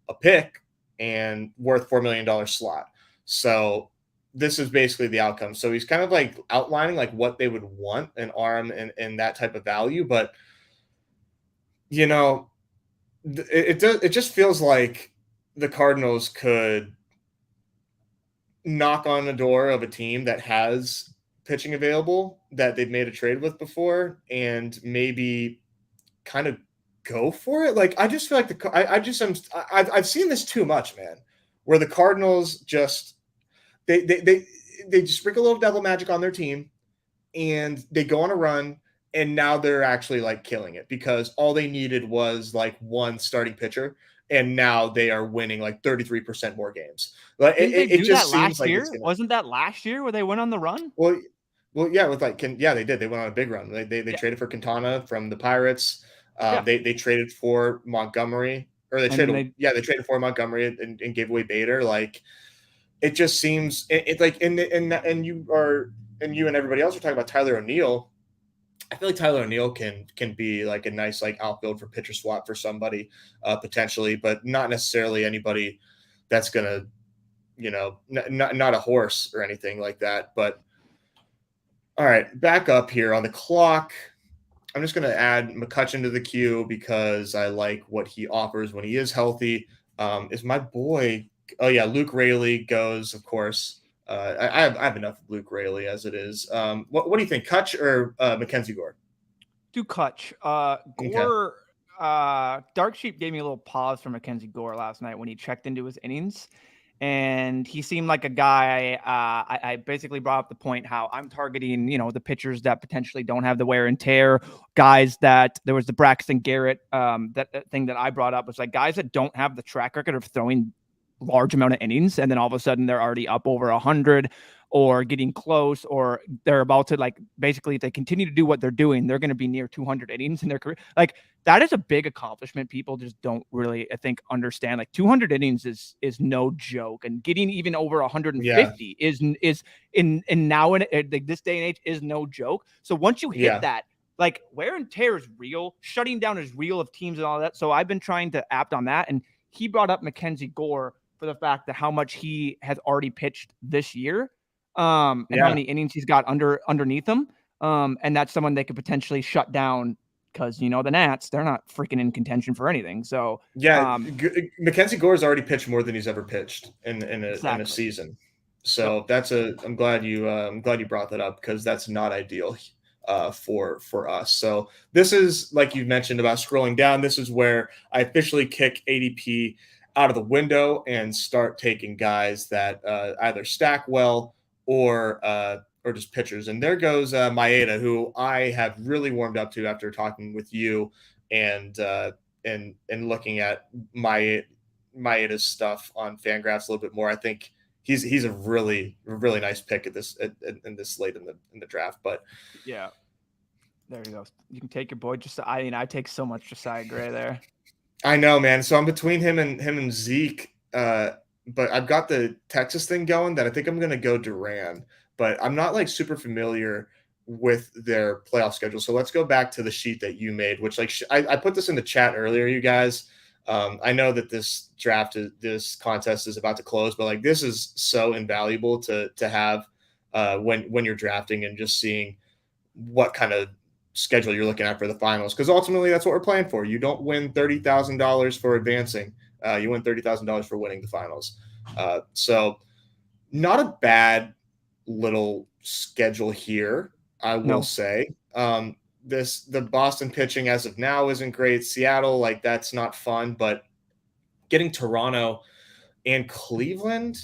a pick and worth $4 million slot. So this is basically the outcome. So he's kind of like outlining like what they would want an arm and that type of value. But, it just feels like the Cardinals could knock on the door of a team that has pitching available that they've made a trade with before and maybe kind of go for it. Like, I just feel like I've seen this too much, man, where the Cardinals just they just sprinkle a little devil magic on their team and they go on a run, and now they're actually like killing it because all they needed was like one starting pitcher, and now they are winning like 33% more games. Like, it just seems like year. Wasn't that last year where they went on the run? Well, yeah, they did. They went on a big run. They traded for Quintana from the Pirates. They traded for Montgomery or they And then traded. They traded for Montgomery and gave away Bader. Like it just seems it like and you and everybody else are talking about Tyler O'Neill. I feel like Tyler O'Neill can be like a nice like outfield for pitcher swap for somebody potentially, but not necessarily anybody that's gonna not a horse or anything like that. But all right, back up here on the clock. I'm just going to add McCutcheon to the queue because I like what he offers when he is healthy. Is my boy? Oh yeah, Luke Raley goes, of course. I have enough of Luke Raley as it is. What do you think, Kutch or Mackenzie Gore? Do Kutch. Gore. Okay. Dark Sheep gave me a little pause for Mackenzie Gore last night when he checked into his innings. And he seemed like a guy. I basically brought up the point how I'm targeting, the pitchers that potentially don't have the wear and tear, guys that there was the Braxton Garrett that thing that I brought up was like guys that don't have the track record of throwing large amount of innings, and then all of a sudden they're already up over 100 or getting close, or they're about to basically if they continue to do what they're doing, they're going to be near 200 innings in their career. Like that is a big accomplishment. People just don't really, I think, understand. Like 200 innings is no joke, and getting even over 150 is in now in this day and age is no joke. So once you hit that, like wear and tear is real, shutting down is real of teams and all that. So I've been trying to apt on that, and he brought up Mackenzie Gore for the fact that how much he has already pitched this year, and how many innings he's got underneath him, and that's someone they could potentially shut down. Because the Nats, they're not freaking in contention for anything. So Mackenzie Gore's already pitched more than he's ever pitched in a season. So I'm glad you brought that up because that's not ideal for us. So this is like you mentioned about scrolling down. This is where I officially kick ADP out of the window and start taking guys that either stack well or just pitchers. And there goes Maeda, who I have really warmed up to after talking with you and looking at Maeda's stuff on Fangraphs a little bit more. I think he's a really, really nice pick in this slate in the draft. But yeah, there you go. You can take your boy. I take so much Josiah Gray there. I know, man. So I'm between him and Zeke. But I've got the Texas thing going that I think I'm going to go Duran. But I'm not like super familiar with their playoff schedule. So let's go back to the sheet that you made, which I put this in the chat earlier, you guys. I know that this contest is about to close, but like this is so invaluable to have when you're drafting and just seeing what kind of schedule you're looking at for the finals. Because ultimately that's what we're playing for. You don't win $30,000 for advancing. You win $30,000 for winning the finals. So not a bad little schedule here, I will say. The Boston pitching as of now isn't great. Seattle, like that's not fun, but getting Toronto and Cleveland,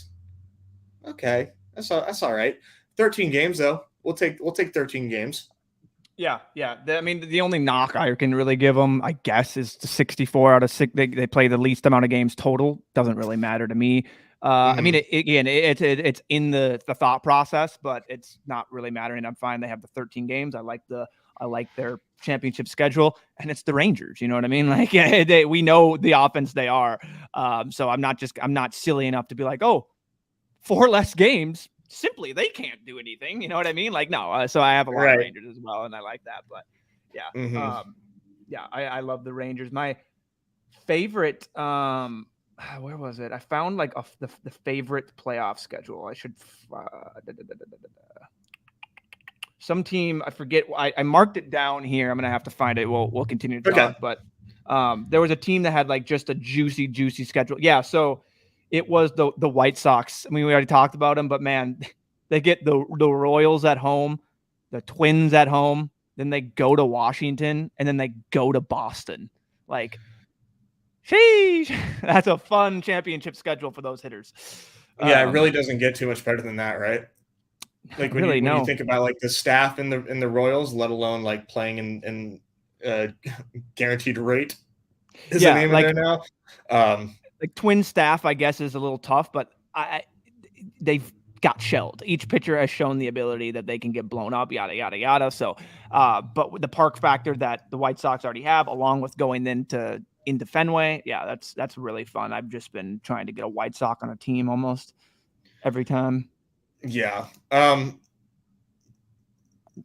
okay, that's all right. 13 games though. We'll take 13 games. Yeah. The only knock I can really give them, I guess, is the 64 out of 6. They play the least amount of games total. Doesn't really matter to me. It's in the thought process, but it's not really mattering. I'm fine. They have the 13 games. I like their championship schedule, and it's the Rangers. You know what I mean? Like we know the offense they are. So I'm not silly enough to be like, 4 less games. Simply, they can't do anything. You know what I mean? Like, no. So I have a lot of Rangers as well, and I like that. But yeah, I love the Rangers. My favorite, where was it? I found like the favorite playoff schedule. I should some team. I forget. I marked it down here. I'm gonna have to find it. We'll continue to talk. But there was a team that had like just a juicy schedule. Yeah. So it was the White Sox. I mean, we already talked about them, but man, they get the Royals at home, the Twins at home, then they go to Washington, and then they go to Boston. Like, sheesh, that's a fun championship schedule for those hitters. Yeah, it really doesn't get too much better than that, right? Like when you think about like the staff in the Royals, let alone like playing in guaranteed rate is the name of there now. Like Twin staff, I guess, is a little tough, but they've got shelled. Each pitcher has shown the ability that they can get blown up, yada, yada, yada. So, but with the park factor that the White Sox already have, along with going into into Fenway. Yeah, that's really fun. I've just been trying to get a White Sox on a team almost every time. Yeah.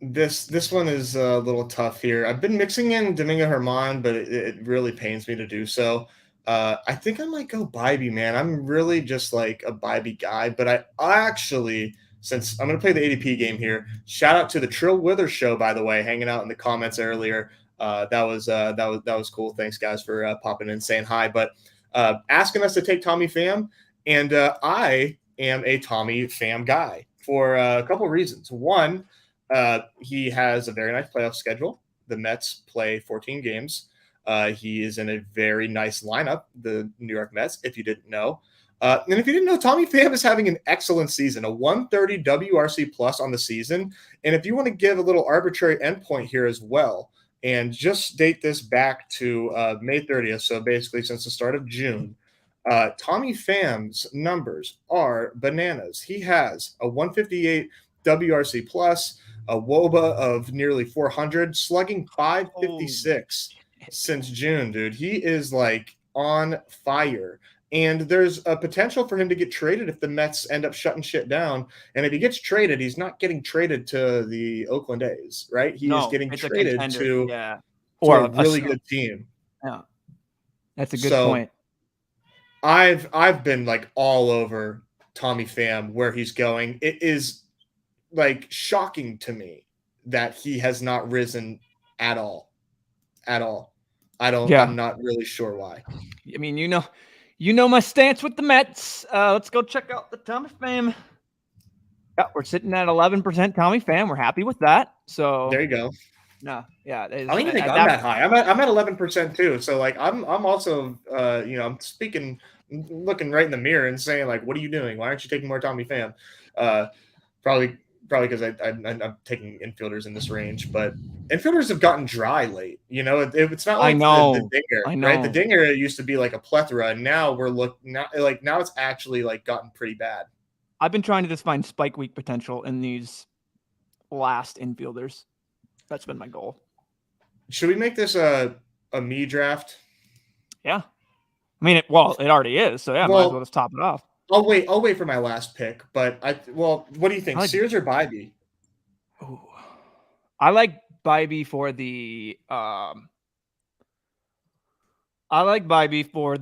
This one is a little tough here. I've been mixing in Domingo Germán, but it really pains me to do so. I think I might go Bybee, man. I'm really just like a Bybee guy, but I actually, since I'm going to play the ADP game here, shout out to the Trill Wither show, by the way, hanging out in the comments earlier. That was cool. Thanks, guys, for popping in, saying hi. But asking us to take Tommy Pham, and I am a Tommy Pham guy for a couple of reasons. One, he has a very nice playoff schedule. The Mets play 14 games. He is in a very nice lineup, the New York Mets, if you didn't know. And if you didn't know, Tommy Pham is having an excellent season, a 130 WRC plus on the season. And if you want to give a little arbitrary endpoint here as well, and just date this back to May 30th, so basically since the start of June, Tommy Pham's numbers are bananas. He has a 158 WRC plus, a WOBA of nearly 400, slugging 556 since June, dude. He is like on fire. And there's a potential for him to get traded if the Mets end up shutting shit down. And if he gets traded, he's not getting traded to the Oakland A's, right? He is getting traded to a really good team. Yeah, that's a good point. I've been like all over Tommy Pham where he's going. It is like shocking to me that he has not risen at all. I'm not really sure why. I mean, you know my stance with the Mets. Let's go check out the Tommy Pham. Yeah, we're sitting at 11% Tommy Pham. We're happy with that. So there you go. No, yeah. I don't even think I'm that high. I'm at 11% too. So like I'm also I'm looking right in the mirror and saying like, what are you doing? Why aren't you taking more Tommy Pham? Probably because I'm taking infielders in this range, but infielders have gotten dry late. It's not like the Dinger, right? The Dinger used to be like a plethora, and now now it's actually like gotten pretty bad. I've been trying to just find spike week potential in these last infielders. That's been my goal. Should we make this a me draft? Yeah. I mean, it already is. So yeah, might as well just top it off. I'll wait for my last pick, but what do you think? Sears or Bybee? Ooh. I like Bybee for the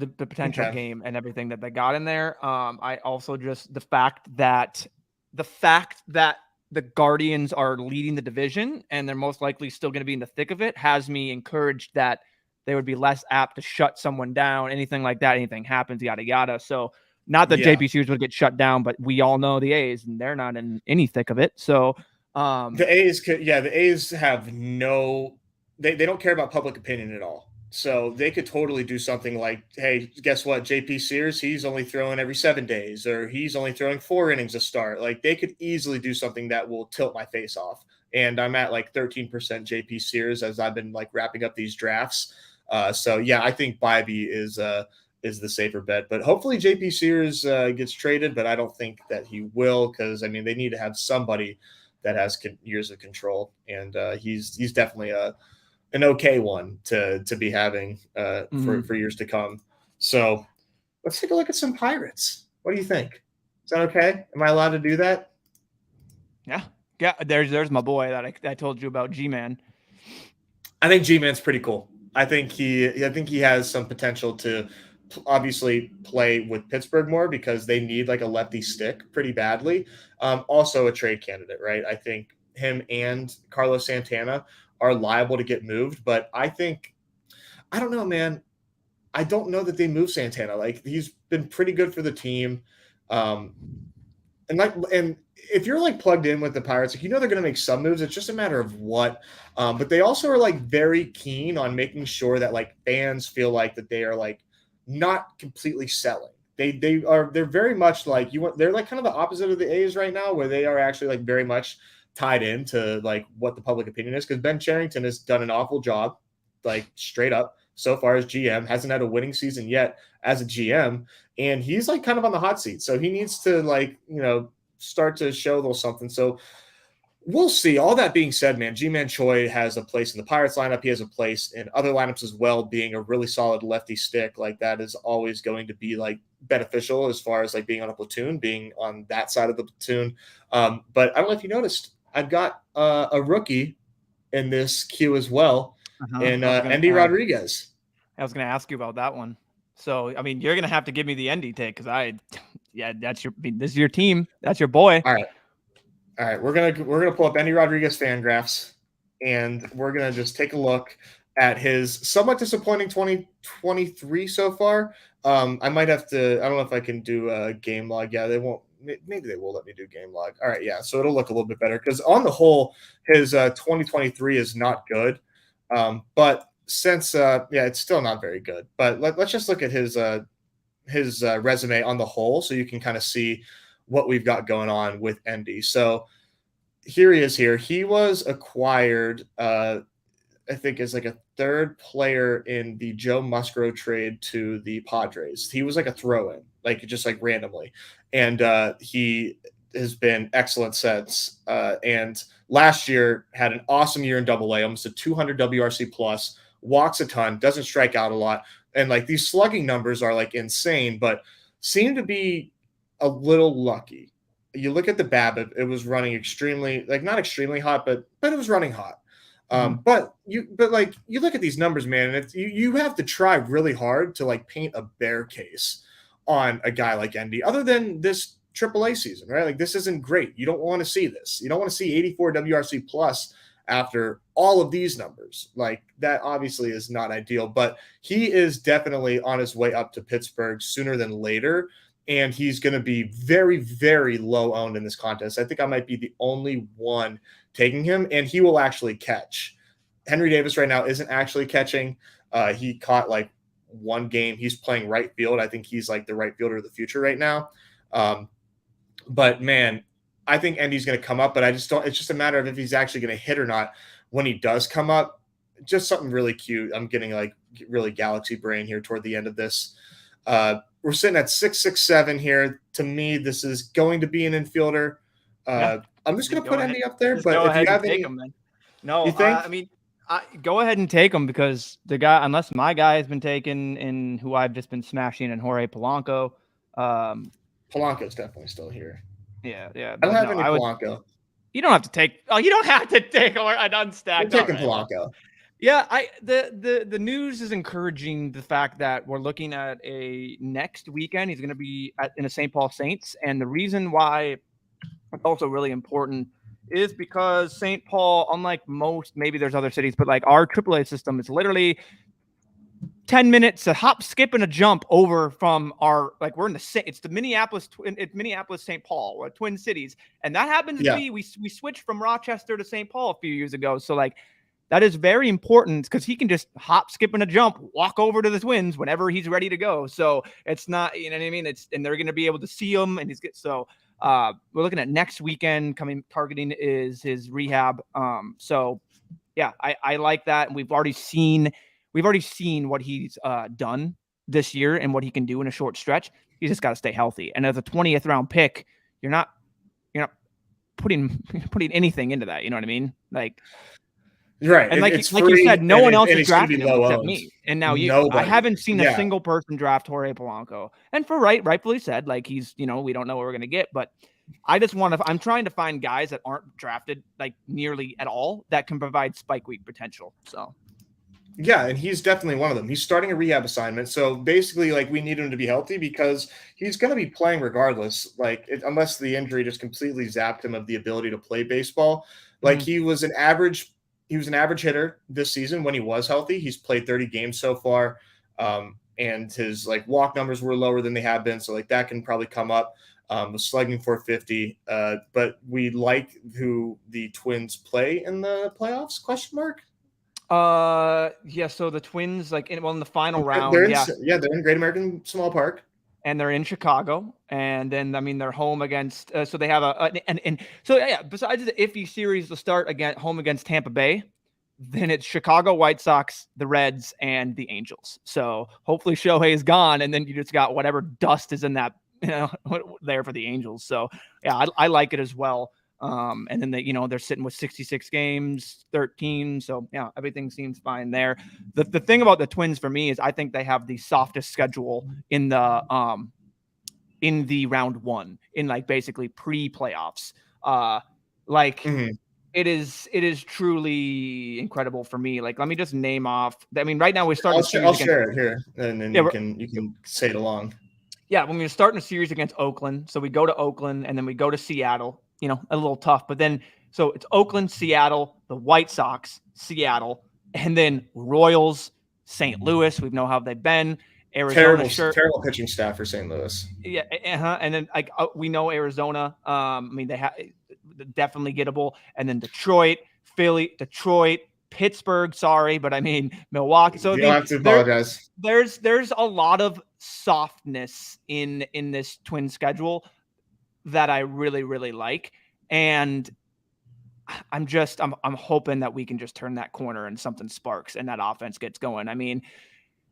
potential game and everything that they got in there. I also just the fact that the Guardians are leading the division and they're most likely still going to be in the thick of it has me encouraged that they would be less apt to shut someone down, anything like that, anything happens, yada, yada. So not that JP Sears would get shut down, but we all know the A's and they're not in any thick of it. So the A's have they don't care about public opinion at all. So they could totally do something like, hey, guess what? JP Sears, he's only throwing every 7 days, or he's only throwing 4 innings a start. Like they could easily do something that will tilt my face off. And I'm at like 13% JP Sears as I've been like wrapping up these drafts. So yeah, I think Bybee is the safer bet, but hopefully JP Sears gets traded, but I don't think that he will, because I mean they need to have somebody that has years of control, and he's definitely an okay one to be having for years to come. So let's take a look at some Pirates. What do you think? Is that okay? Am I allowed to do that? Yeah. There's my boy that I told you about, G-Man. I think G-Man's pretty cool. I think he has some potential to obviously play with Pittsburgh more because they need like a lefty stick pretty badly. Also a trade candidate, right? I think him and Carlos Santana are liable to get moved, but I don't know, man. I don't know that they move Santana. Like he's been pretty good for the team. And if you're like plugged in with the Pirates, like, they're going to make some moves. It's just a matter of what. But they also are like very keen on making sure that like fans feel like that they are like not completely selling. They're very much like they're like kind of the opposite of the A's right now, where they are actually like very much tied into like what the public opinion is, because Ben Cherington has done an awful job, like straight up so far as GM, hasn't had a winning season yet as a GM, and he's like kind of on the hot seat. So he needs to like, start to show a little something. So We'll see. All that being said, man, G-Man Choi has a place in the Pirates lineup. He has a place in other lineups as well, being a really solid lefty stick. Like that is always going to be like beneficial as far as like being on a platoon, being on that side of the platoon. But I don't know if you noticed, I've got a rookie in this queue as well, in Endy Rodriguez. I was going to ask you about that one. So, I mean, you're going to have to give me the Endy take because this is your team. That's your boy. All right. We're gonna pull up Endy Rodriguez Fangraphs, and we're gonna just take a look at his somewhat disappointing 2023 so far. I might have to. I don't know if I can do a game log. Yeah, they won't. Maybe they will let me do game log. All right, yeah. So it'll look a little bit better because on the whole, his 2023 is not good. But since it's still not very good. But let's just look at his resume on the whole, so you can kind of see what we've got going on with Endy. So here he is here. He was acquired, I think, as like a third player in the Joe Musgrove trade to the Padres. He was like a throw-in, like just like randomly. And he has been excellent since. And last year had an awesome year in Double-A, almost a 200 WRC plus, walks a ton, doesn't strike out a lot. And like these slugging numbers are like insane, but seem to be a little lucky. You look at the BABIP, it was running extremely, like not extremely hot, but it was running hot. But you look at these numbers, man, and you have to try really hard to like paint a bear case on a guy like Endy, other than this AAA season, right? Like this isn't great. You don't want to see this. You don't want to see 84 WRC plus after all of these numbers. Like that obviously is not ideal, but he is definitely on his way up to Pittsburgh sooner than later. And he's going to be very, very low owned in this contest. I think I might be the only one taking him, and he will actually catch. Henry Davis right now isn't actually catching. He caught like one game. He's playing right field. I think he's like the right fielder of the future right now. But man, I think Endy's going to come up, but I just don't. It's just a matter of if he's actually going to hit or not when he does come up. Just something really cute. I'm getting like really galaxy brain here toward the end of this. We're sitting at 6'6" here. To me, this is going to be an infielder. I'm just going to put Endy up there. But if you have any, no, you think? I mean, go ahead and take him because the guy, unless my guy has been taken in who I've just been smashing in Jorge Polanco. Polanco's definitely still here. Yeah. I don't have any Polanco. You don't have to take. Oh, you don't have to take an unstacked. I'm taking Polanco. Yeah, the news is encouraging the fact that we're looking at a next weekend. He's going to be in the St. Paul Saints, and the reason why it's also really important is because St. Paul, unlike most, maybe there's other cities, but like our AAA system is literally 10 minutes, a hop, skip, and a jump over from our, like we're in it's the Minneapolis St. Paul, we're Twin Cities, and that happens to be we switched from Rochester to St. Paul a few years ago, so like. That is very important because he can just hop, skip, and a jump, walk over to the Twins whenever he's ready to go. So it's not, you know what I mean? And they're going to be able to see him. And we're looking at next weekend targeting is his rehab. So yeah, I like that. And we've already seen what he's done this year and what he can do in a short stretch. He's just got to stay healthy. And as a 20th round pick, you're not putting anything into that. You know what I mean? Like. Right. And like you said, no one else is drafting him except me. And now you. Nobody. I haven't seen a single person draft Jorge Polanco. And for rightfully said, like he's, we don't know what we're going to get. But I just I'm trying to find guys that aren't drafted like nearly at all that can provide spike week potential. So. Yeah, and he's definitely one of them. He's starting a rehab assignment. So basically, like, we need him to be healthy because he's going to be playing regardless, unless the injury just completely zapped him of the ability to play baseball. Like, he was an average hitter this season when he was healthy. He's played 30 games so far, and his like walk numbers were lower than they have been. So like that can probably come up. Was slugging 450, but we like who the Twins play in the playoffs? ? Yeah. So the Twins, in the final round, they're in Great American Small Park. And they're in Chicago, and then they're home against. So they have besides the iffy series to start home against Tampa Bay, then it's Chicago White Sox, the Reds, and the Angels. So hopefully Shohei is gone, and then you just got whatever dust is in that there for the Angels. So yeah, I like it as well. And then they're sitting with 66 games, 13. So yeah, everything seems fine there. The thing about the Twins for me is I think they have the softest schedule in the round one, in like basically pre-playoffs. Mhm. It is truly incredible for me. Like, let me just name off. I mean, right now we're starting a series I'll against. share it here, and then Yeah, you can say it along. yeah, when we were starting a series against Oakland, so we go to Oakland and then we go to Seattle. A little tough, but then so it's Oakland, Seattle, the White Sox, Seattle, and then Royals, St. Louis. We know how they've been. Arizona, Terrible pitching staff for St. Louis. Yeah, and then we know Arizona. I mean, they have definitely gettable, and then Detroit, Philly, Pittsburgh. Sorry, but I mean Milwaukee. So You don't have to apologize. There's a lot of softness in this twin schedule that I really really like, and I'm hoping that we can just turn that corner and something sparks and that offense gets going. I mean,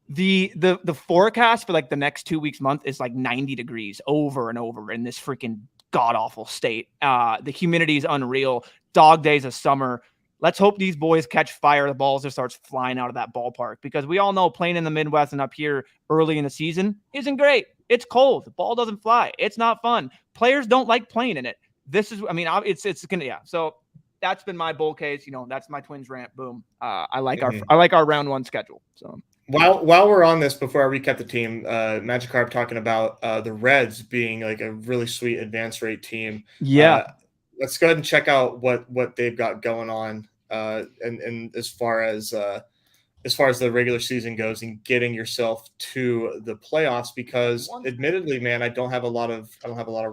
the forecast for like the next 2 weeks month is like 90 degrees over and over in this freaking god awful state. The humidity is unreal. Dog days of summer. Let's hope these boys catch fire. The balls just starts flying out of that ballpark, because we all know playing in the Midwest and up here early in the season isn't great. It's cold. The ball doesn't fly. It's not fun. Players don't like playing in it. It's gonna, yeah. So that's been my bull case. That's my Twins rant. Boom. I like our round one schedule. So while we're on this, before I recap the team, Magikarp talking about the Reds being like a really sweet advance rate team. Yeah. Let's go ahead and check out what they've got going on, and as far as the regular season goes and getting yourself to the playoffs, because admittedly, man, I don't have a lot of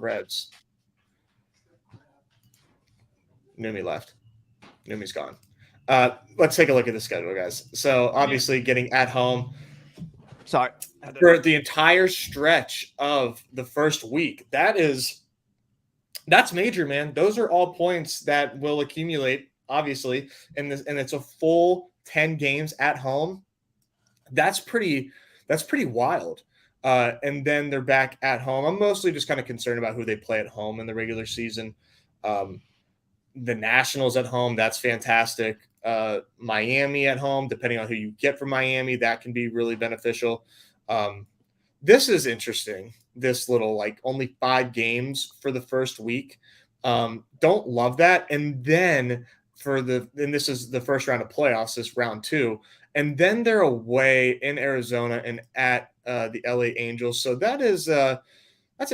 Reds. Neumy left. Neumy's gone. Let's take a look at the schedule, guys. So obviously getting at home. Sorry. For the entire stretch of the first week. That's major, man. Those are all points that will accumulate, obviously, and it's a full 10 games at home. That's pretty wild. And then they're back at home. I'm mostly just kind of concerned about who they play at home in the regular season. The Nationals at home, that's fantastic. Miami at home, depending on who you get from Miami, that can be really beneficial. This is interesting. This little, like, only 5 games for the first week. Don't love that. And then this is the first round of playoffs, this round 2. And then they're away in Arizona and at the LA Angels. So that's an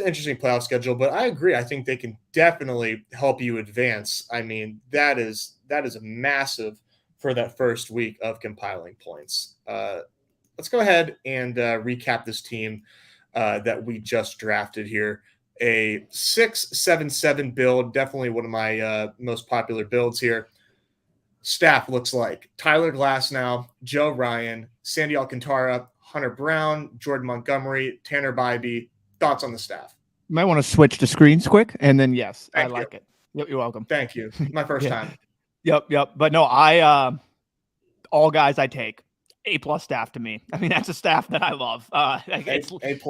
interesting playoff schedule, but I agree. I think they can definitely help you advance. I mean, that is a massive for that first week of compiling points. Let's go ahead and recap this team that we just drafted here. A 6-7-7 build, definitely one of my most popular builds here. Staff looks like Tyler Glasnow, Joe Ryan, Sandy Alcantara, Hunter Brown, Jordan Montgomery, Tanner Bybee. Thoughts on the staff? You might want to switch to screens quick, and then yes, Thank I like it. Yep, you're welcome. Thank you. My first time. Yep. But no, all guys I take A+ staff to me. I mean, that's a staff that I love. It's A+.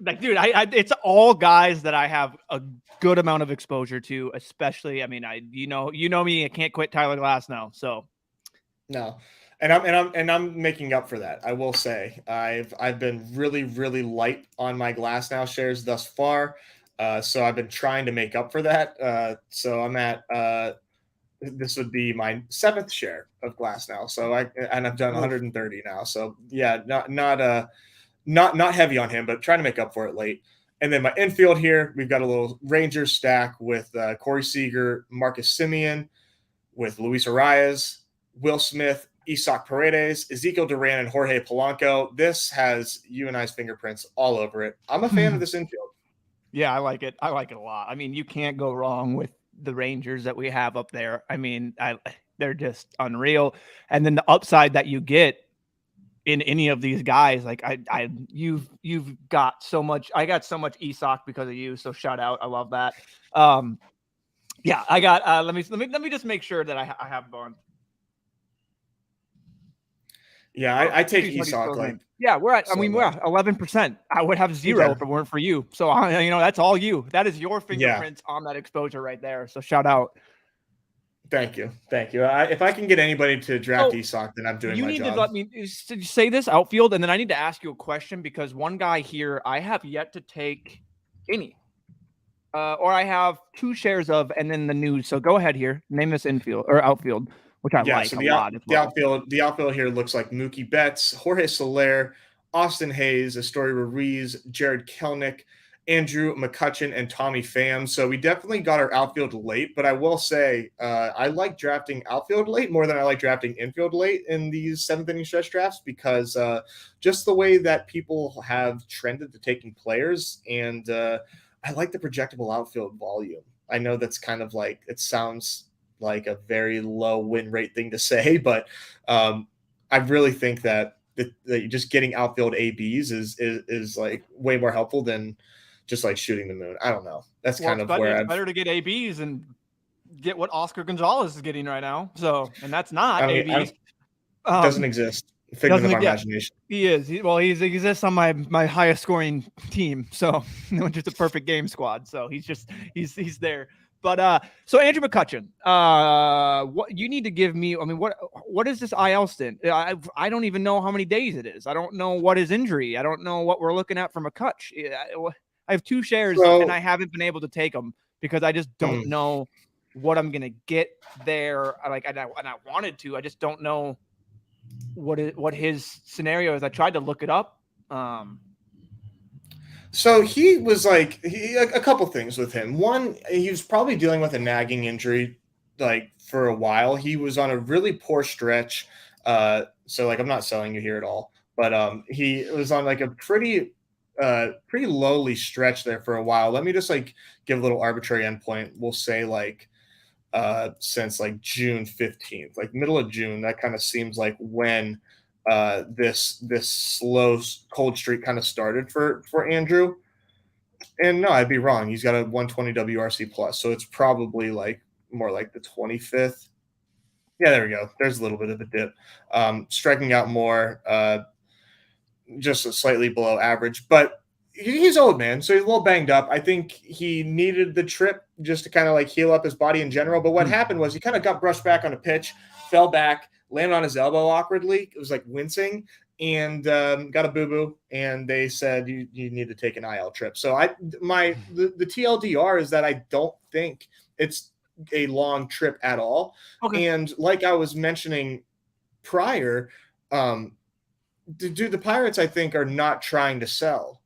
Like, dude, it's all guys that I have a good amount of exposure to, especially. I mean, you know me, I can't quit Tyler Glasnow. So no. And I'm making up for that. I will say I've been really, really light on my Glasnow shares thus far. So I've been trying to make up for that. So I'm at this would be my 7th share of Glasnow. So I've done 130 now. So yeah, not heavy on him, but trying to make up for it late. And then my infield here, we've got a little Rangers stack with Corey Seager, Marcus Semien, with Luis Arias, Will Smith, Isaac Paredes, Ezekiel Duran, and Jorge Polanco. This has you and I's fingerprints all over it. I'm a fan of this infield. Yeah, I like it. I like it a lot. I mean, you can't go wrong with the Rangers that we have up there. I mean, they're just unreal. And then the upside that you get in any of these guys, like you've got so much. I got so much Isaac because of you. So shout out. I love that. Yeah, I got. Let me just make sure that I have on. Yeah, Oh, I take geez, how do you spell Isak his like name? Yeah, we're at. I so mean, we're much. at 11%. I would have 0 Okay. if it weren't for you. So that's all you. That is your Yeah. fingerprints on that exposure right there. So shout out. Thank you. Thank you. If I can get anybody to draft So Isak, then I'm doing you my need to job. let me say this outfield, and then I need to ask you a question because one guy here I have yet to take any, or I have 2 shares of, and then the news. So go ahead here, name this infield or outfield, which I Yeah, like so a lot as the well. outfield here looks like Mookie Betts, Jorge Soler, Austin Hayes, Astoria Ruiz, Jared Kelnick, Andrew McCutchen, and Tommy Pham. So we definitely got our outfield late, but I will say I like drafting outfield late more than I like drafting infield late in these 7th-inning stretch drafts because just the way that people have trended to taking players, and I like the projectable outfield volume. I know that's kind of like it sounds like a very low win rate thing to say, but I really think that just getting outfield ABs is like way more helpful than just like shooting the moon. I don't know. That's Well, kind of where it's better to get ABs and get what Oscar Gonzalez is getting right now. So, and that's not ABs. It doesn't exist. Figment of Doesn't our yeah, imagination. he is. He exists on my highest scoring team. So just a perfect game squad. So he's there. But so Andrew McCutchen, what you need to give me? I mean, what is this IL stint? I don't even know how many days it is. I don't know what his injury. I don't know what we're looking at from McCutch. I have 2 shares and I haven't been able to take them because I just don't know what I'm gonna get there. Like, and I wanted to. I just don't know what his scenario is. I tried to look it up. So he was like a couple things with him. One, he was probably dealing with a nagging injury like for a while. He was on a really poor stretch. So like I'm not selling you here at all, but he was on like a pretty lowly stretch there for a while. Let me just like give a little arbitrary endpoint. We'll say like since like June 15th, like middle of June. That kind of seems like when this slow cold streak kind of started for Andrew. And no, I'd be wrong. He's got a 120 WRC plus, so it's probably like more like the 25th. Yeah, there we go. There's a little bit of a dip. Striking out more, just slightly below average, but he's old, man, so he's a little banged up. I think he needed the trip just to kind of like heal up his body in general. But what happened was he kind of got brushed back on a pitch, fell back, landed on his elbow awkwardly. It was like wincing, and got a boo-boo. And they said you need to take an IL trip. So the TLDR is that I don't think it's a long trip at all. Okay. And like I was mentioning prior, the Pirates, I think, are not trying to sell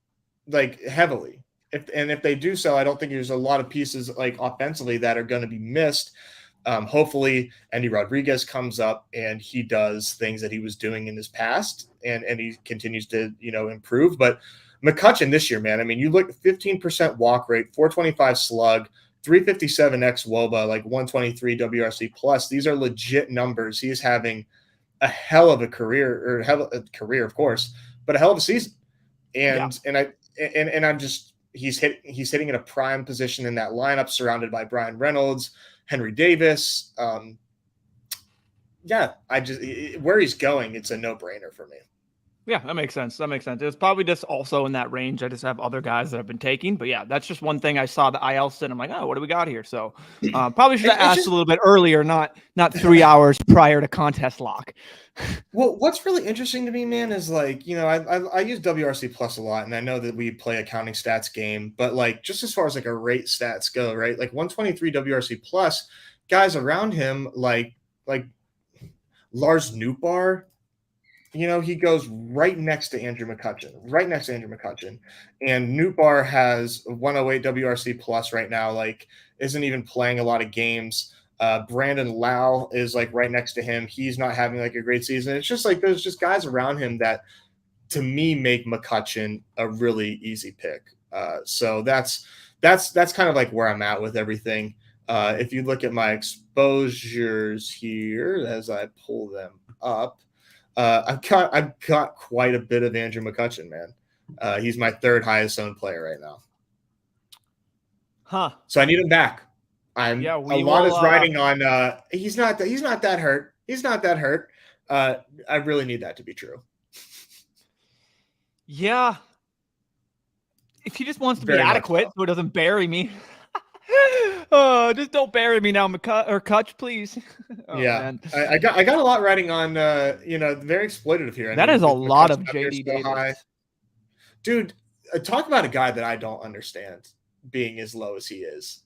like heavily. If they do sell, I don't think there's a lot of pieces like offensively that are going to be missed. Hopefully, Andy Rodriguez comes up and he does things that he was doing in his past, and he continues to improve. But McCutchen this year, man, I mean, you look 15% walk rate, 425 slug, 357 x WOBA, like 123 WRC plus. These are legit numbers. He is having a hell of a career, of course, but a hell of a season. And I'm just he's hitting in a prime position in that lineup, surrounded by Brian Reynolds, Henry Davis. Where he's going, it's a no-brainer for me. Yeah, that makes sense. It's probably just also in that range. I just have other guys that I've been taking, but yeah, that's just one thing I saw the IL sit. I'm like, oh, what do we got here? So probably should have asked a little bit earlier, not 3 hours prior to contest lock. Well, what's really interesting to me, man, is like, I use WRC plus a lot, and I know that we play a counting stats game, but like just as far as like a rate stats go, right? Like 123 WRC plus, guys around him, like Lars Nootbaar, he goes right next to Andrew McCutchen. And Nootbaar has 108 WRC plus right now, like isn't even playing a lot of games. Brandon Lau is like right next to him. He's not having like a great season. It's just like there's just guys around him that to me make McCutchen a really easy pick. So that's kind of like where I'm at with everything. If you look at my exposures here as I pull them up, I've got quite a bit of Andrew McCutchen, man. He's my 3rd highest owned player right now. Huh. So I need him back. A lot is riding on. He's not that hurt. I really need that to be true. Yeah. If he just wants to be Very much adequate, so. so it doesn't bury me. Oh, just don't bury me now, Kutch, please. Oh, Yeah, man. I got a lot riding on. Very exploitative here. I That mean, is a with lot McCutcheon of up here JD so Davis. high, dude. Talk about a guy that I don't understand being as low as he is.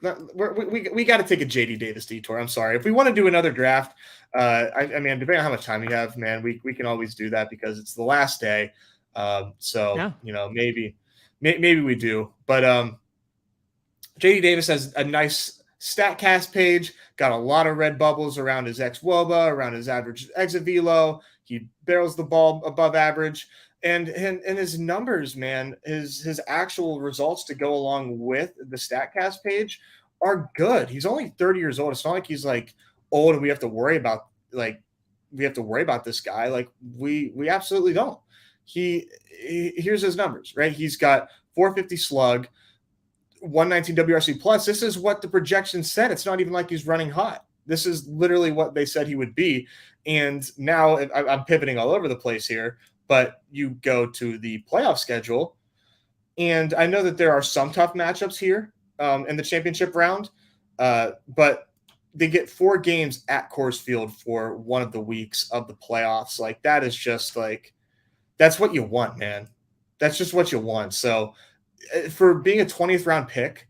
We got to take a JD Davis detour. I'm sorry. If we want to do another draft, I mean, depending on how much time you have, man, we can always do that because it's the last day. So Yeah. maybe we do. But JD Davis has a nice StatCast page, got a lot of red bubbles around his ex-WOBA, around his average exit velo. He barrels the ball above average. And his numbers, man, his actual results to go along with the StatCast page are good. He's only 30 years old. It's not like he's like old and we have to worry about this guy. Like we absolutely don't. Here's his numbers, right? He's got 450 slug, 119 WRC plus. This is what the projection said. It's not even like he's running hot. This is literally what they said he would be. And now I'm pivoting all over the place here, but you go to the playoff schedule, and I know that there are some tough matchups here in the championship round, but they get 4 games at Coors Field for one of the weeks of the playoffs. Like that is just like, that's what you want, man. That's just what you want. So for being a 20th round pick,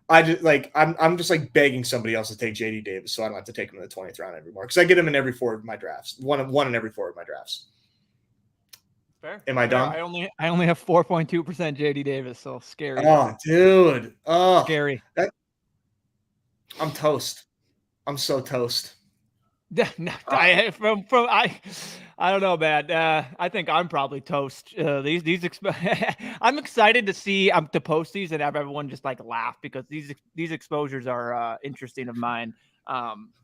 I'm just like begging somebody else to take JD Davis so I don't have to take him in the 20th round anymore because I get him in every 4 of my drafts. One in every 4 of my drafts. Fair. Am I Fair. dumb? I only have 4.2% JD Davis, so scary. Oh, dude. Oh, Scary. I'm toast. I'm so toast. No, I don't know, man. I think I'm probably toast. I'm excited to see to post these and have everyone just like laugh because these exposures are interesting of mine.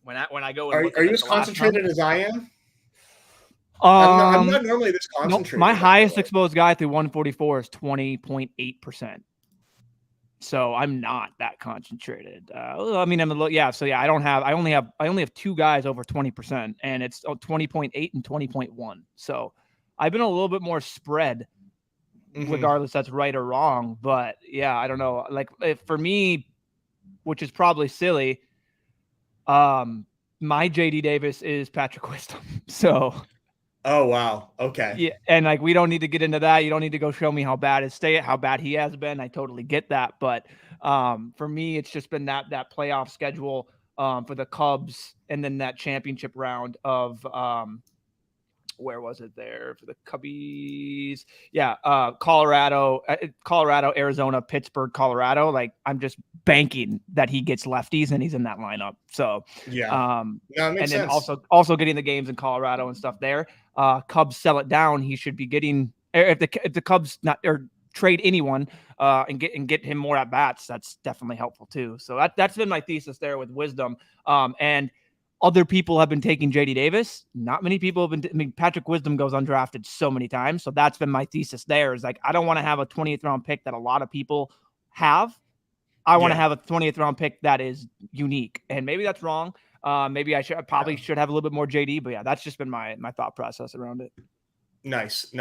When I go and look Are at you like as the last month. concentrated as I am? I'm not normally this concentrated. My highest exposed guy through 144 is 20.8%. So I'm not that concentrated. I mean, I only have 2 guys over 20%, and it's 20.8 and 20.1. So I've been a little bit more spread, regardless that's right or wrong. But yeah, I don't know. Like for me, which is probably silly, my JD Davis is Patrick Wisdom. So. Oh wow. Okay. Yeah, and like we don't need to get into that. You don't need to go show me how bad he has been. I totally get that, but for me, it's just been that playoff schedule for the Cubs, and then that championship round of where was it there for the Cubbies? Yeah, Colorado, Arizona, Pittsburgh, Colorado. Like I'm just banking that he gets lefties and he's in that lineup. So yeah, it makes and then sense. also getting the games in Colorado and stuff there. Cubs sell it down. He should be getting if the Cubs not or trade anyone and get him more at bats. That's definitely helpful too. So that's been my thesis there with Wisdom. And other people have been taking JD Davis. Not many people have been. Patrick Wisdom goes undrafted so many times. So that's been my thesis there is like, I don't want to have a 20th round pick that a lot of people have. I want to have a 20th round pick that is unique. And maybe that's wrong. Maybe I should have a little bit more JD, but yeah, that's just been my thought process around it. Nice.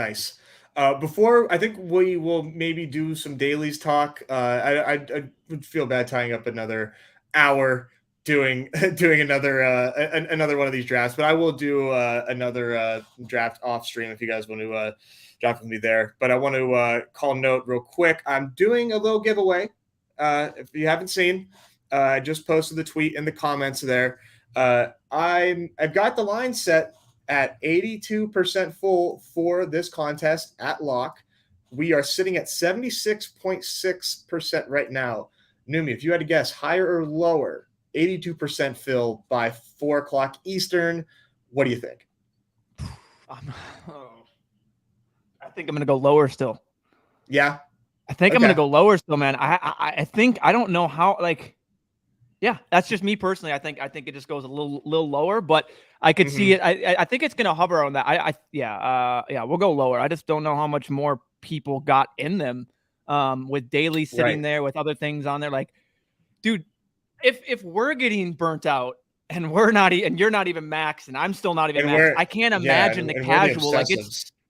Before I think we will maybe do some dailies talk. I would feel bad tying up another hour doing another one of these drafts, but I will do another draft off stream if you guys want to draft with me there. But I want to call note real quick. I'm doing a little giveaway. If you haven't seen, I just posted the tweet in the comments there. I've got the line set at 82% full for this contest at lock. We are sitting at 76.6% right now. Neumy, if you had to guess higher or lower, 82% fill by 4 o'clock Eastern, what do you think? I think I'm going to go lower still. Yeah? I think I'm going to go lower still, man. I think, I don't know how, like, yeah, that's just me personally. I think it just goes a little lower, but I could see it. I think it's going to hover on that. We'll go lower. I just don't know how much more people got in them with daily sitting there with other things on there. Like, dude, if we're getting burnt out and we're not, and you're not even max, and I'm still not even max. I can't imagine the casual. Like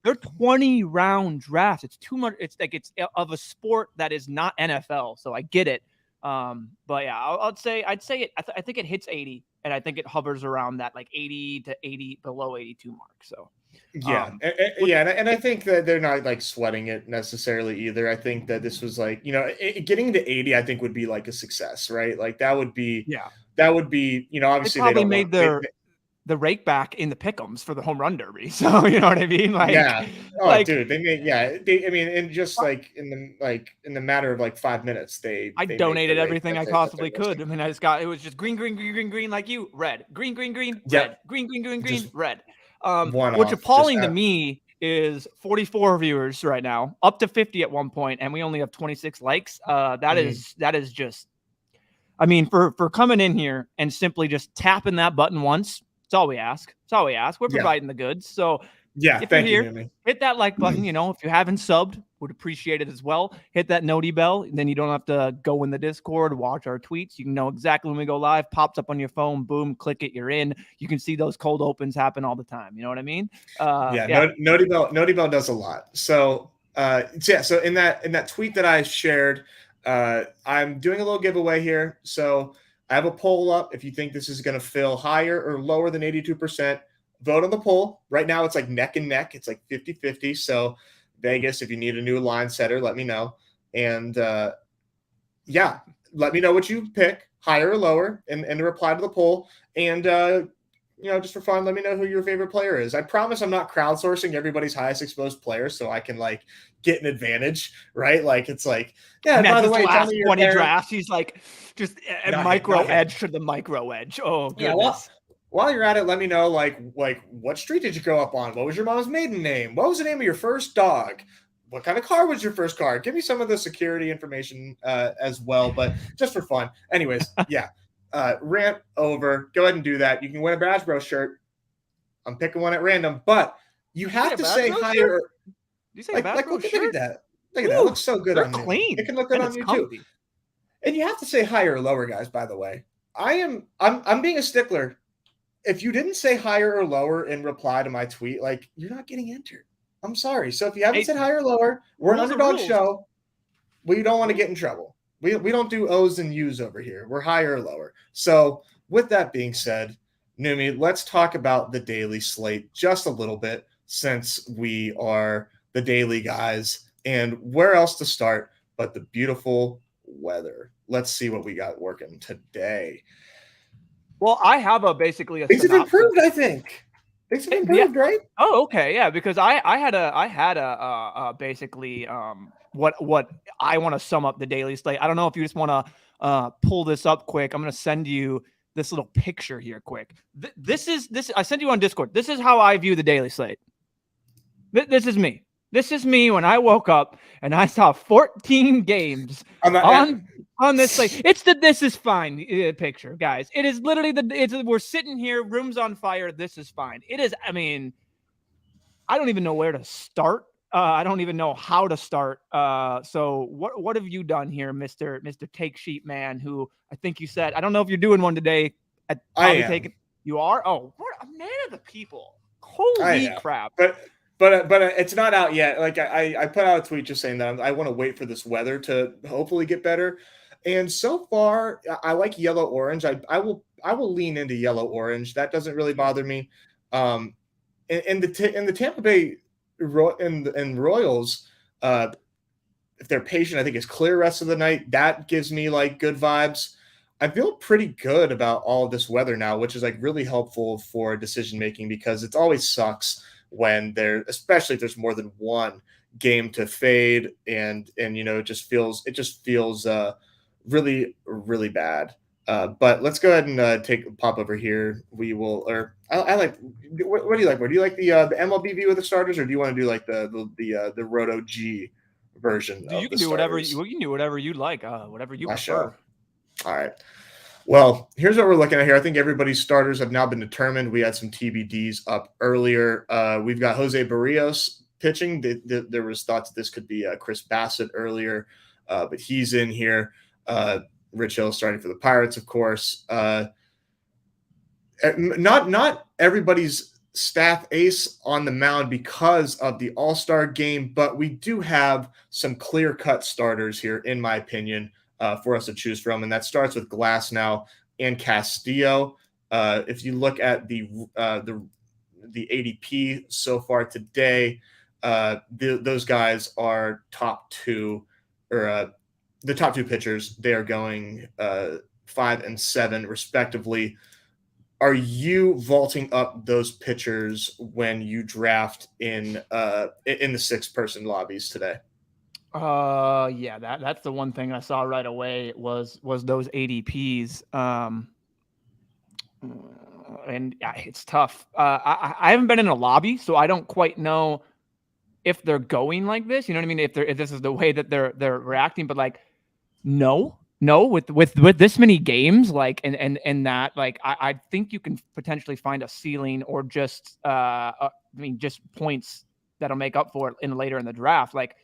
they're 20 round drafts. It's too much. It's like it's of a sport that is not NFL. So I get it. But yeah, I'd say it. I think it hits 80, and I think it hovers around that like 80 to 80 below 82 mark. So yeah, and I think that they're not like sweating it necessarily either. I think that this was like, getting to 80, I think would be like a success, right? Like that would be, obviously they probably made the rake back in the pick'ems for the home run derby. So you know what I mean? Like, yeah. Oh, dude, they made, in just like in the matter of like 5 minutes, I donated everything I possibly could. I mean, it was just green, like you, red, green, red, green, red. What's appalling to me is 44 viewers right now, up to 50 at one point, and we only have 26 likes. That is just, I mean, for coming in here and simply just tapping that button once. It's all we ask. We're providing the goods. So if you're here, hit that like button. If you haven't subbed, would appreciate it as well. Hit that noti bell. Then you don't have to go in the Discord, watch our tweets. You can know exactly when we go live. Pops up on your phone. Boom, click it. You're in. You can see those cold opens happen all the time. You know what I mean? Noti bell does a lot. So so in that tweet that I shared, I'm doing a little giveaway here. So I have a poll up. If you think this is going to fill higher or lower than 82%, vote on the poll. Right now, it's like neck and neck. It's like 50-50. So Vegas, if you need a new line setter, let me know. And let me know what you pick, higher or lower, and reply to the poll. And, just for fun, let me know who your favorite player is. I promise I'm not crowdsourcing everybody's highest exposed player so I can like get an advantage, right? Like it's like, by the way, last 20 drafts, he's like just a micro edge to the micro edge. Oh goodness. Yeah, while you're at it, let me know like what street did you grow up on? What was your mom's maiden name? What was the name of your first dog? What kind of car was your first car? Give me some of the security information as well, but just for fun. Anyways, rant over. Go ahead and do that. You can win a BadgeBros shirt. I'm picking one at random, but you have to say higher. You say BadgeBros shirt? Look at that. Look at that. It looks so good on clean. Me. It can look good on you too. And you have to say higher or lower, guys, by the way. I'm being a stickler. If you didn't say higher or lower in reply to my tweet, like you're not getting entered. I'm sorry. So if you haven't said higher or lower, we're an underdog show. We don't want to get in trouble. We don't do O's and U's over here. We're higher or lower. So with that being said, Neumy, let's talk about the daily slate just a little bit since we are the daily guys. And where else to start but the beautiful weather? Let's see what we got working today. Well, I have basically a things have improved, I think. Things have improved, right? Oh, okay, yeah. Because I had a basically what I want to sum up the daily slate. I don't know if you just want to pull this up quick. I'm going to send you this little picture here quick. This I sent you on Discord. This is how I view the daily slate. This is me. This is me when I woke up and I saw 14 games on this slate. It's the this is fine picture, guys. It is literally we're sitting here, room's on fire. This is fine. It is. I mean, I don't even know where to start. I don't even know how to start. So what have you done here, Mr. Take Sheet Man? Who I think you said, I don't know if you're doing one today. You are. Oh, what a man of the people! Holy crap! But it's not out yet. Like I put out a tweet just saying that I want to wait for this weather to hopefully get better. And so far, I like yellow orange. I will lean into yellow orange. That doesn't really bother me. In the Tampa Bay and Royals, if they're patient, I think it's clear rest of the night. That gives me like good vibes. I feel pretty good about all of this weather now, which is like really helpful for decision making because it always sucks when especially if there's more than one game to fade and it just feels really, really bad. But let's go ahead and pop over here. We will, or I like. What do you like? Do you like the MLB view of the starters, or do you want to do like the Roto G version? You can do whatever you like. Whatever you prefer. All right. Well, here's what we're looking at here. I think everybody's starters have now been determined. We had some TBDs up earlier. We've got Jose Barrios pitching. There was thoughts that this could be Chris Bassett earlier, but he's in here. Rich Hill starting for the Pirates, of course. not everybody's staff ace on the mound because of the All-Star game, but we do have some clear-cut starters here, in my opinion, for us to choose from, and that starts with Glasnow and Castillo. If you look at the ADP so far today, those guys are top two, or the top two pitchers. They are going 5 and 7 respectively. Are you vaulting up those pitchers when you draft in the 6-person lobbies today? Yeah, that's the one thing I saw right away was those ADPs. And it's tough. I haven't been in a lobby, so I don't quite know if they're going like this. You know what I mean? If this is the way that they're reacting, but like, no, with this many games, like, and that, like, I think you can potentially find a ceiling or just, I mean, just points that'll make up for it later in the draft. Like,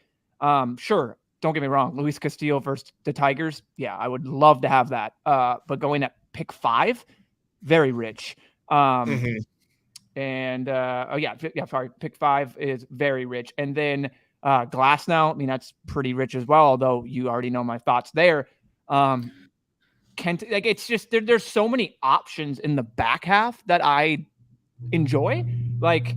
sure, don't get me wrong, Luis Castillo versus the Tigers, yeah, I would love to have that. But going at pick 5, very rich. Mm-hmm. And sorry, pick 5 is very rich. And then Glasnow, I mean, that's pretty rich as well, although you already know my thoughts there. Like, it's just there's so many options in the back half that I enjoy. Like,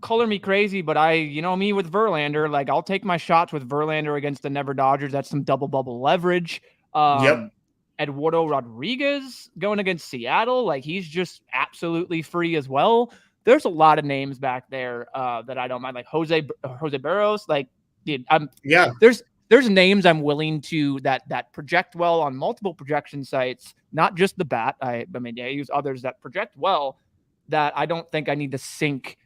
color me crazy, but me with Verlander, like, I'll take my shots with Verlander against the Never Dodgers. That's some double bubble leverage. Yep. Eduardo Rodriguez going against Seattle, like, he's just absolutely free as well. There's a lot of names back there that I don't mind, like Jose Barros. Like, dude, there's names I'm willing to that project well on multiple projection sites, not just the bat. I mean, I use others that project well, that I don't think I need to sink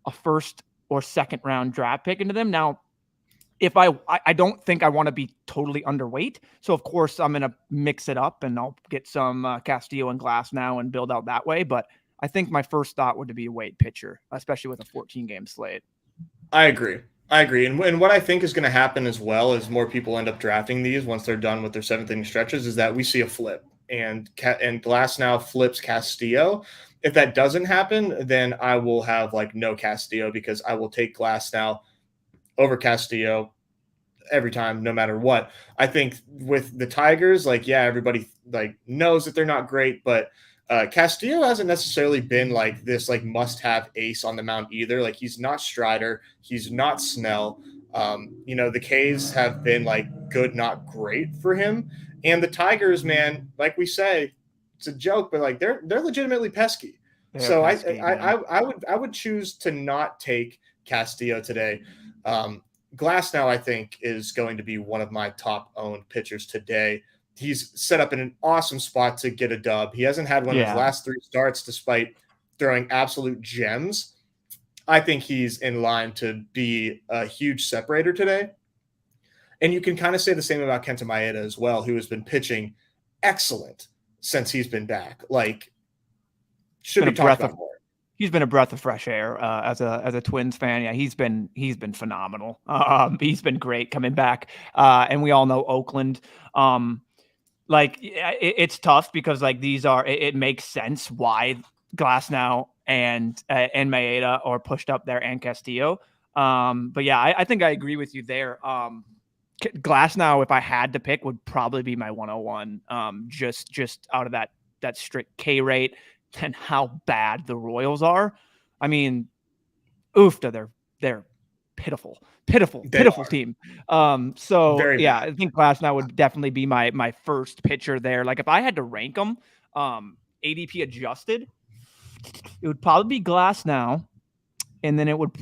a first or second round draft pick into them. Now, if I don't think I want to be totally underweight, so of course I'm going to mix it up and I'll get some Castillo and Glasnow and build out that way. But I think my first thought would be a weight pitcher, especially with a 14-game slate. I agree. And what I think is going to happen as well as more people end up drafting these once they're done with their 7th-inning stretches is that we see a flip, and Glasnow flips Castillo. If that doesn't happen, then I will have like no Castillo, because I will take Glasnow over Castillo every time, no matter what. I think with the Tigers, like, yeah, everybody like knows that they're not great, but Castillo hasn't necessarily been like this like must-have ace on the mound either. Like, he's not Strider, he's not Snell. The K's have been like good, not great for him. And the Tigers, man, like we say, it's a joke, but like they're legitimately pesky. So pesky, I would choose to not take Castillo today. Glasnow, I think, is going to be one of my top owned pitchers today. He's set up in an awesome spot to get a dub. He hasn't had one of his last 3 starts, despite throwing absolute gems. I think he's in line to be a huge separator today. And you can kind of say the same about Kenta Maeda as well, who has been pitching excellent since he's been back. Like, should be talked about more. He's been a breath of fresh air as a Twins fan. Yeah, he's been phenomenal. He's been great coming back. And we all know Oakland. It's tough because like it makes sense why Glasnow and Maeda are pushed up there, and Castillo. But yeah, I think I agree with you there. Glasnow, if I had to pick, would probably be my 101. Just out of that strict K rate and how bad the Royals are. I mean, they're pitiful team. I think Glasnow would definitely be my first pitcher there. Like, if I had to rank them, ADP adjusted, it would probably be Glasnow, and then it would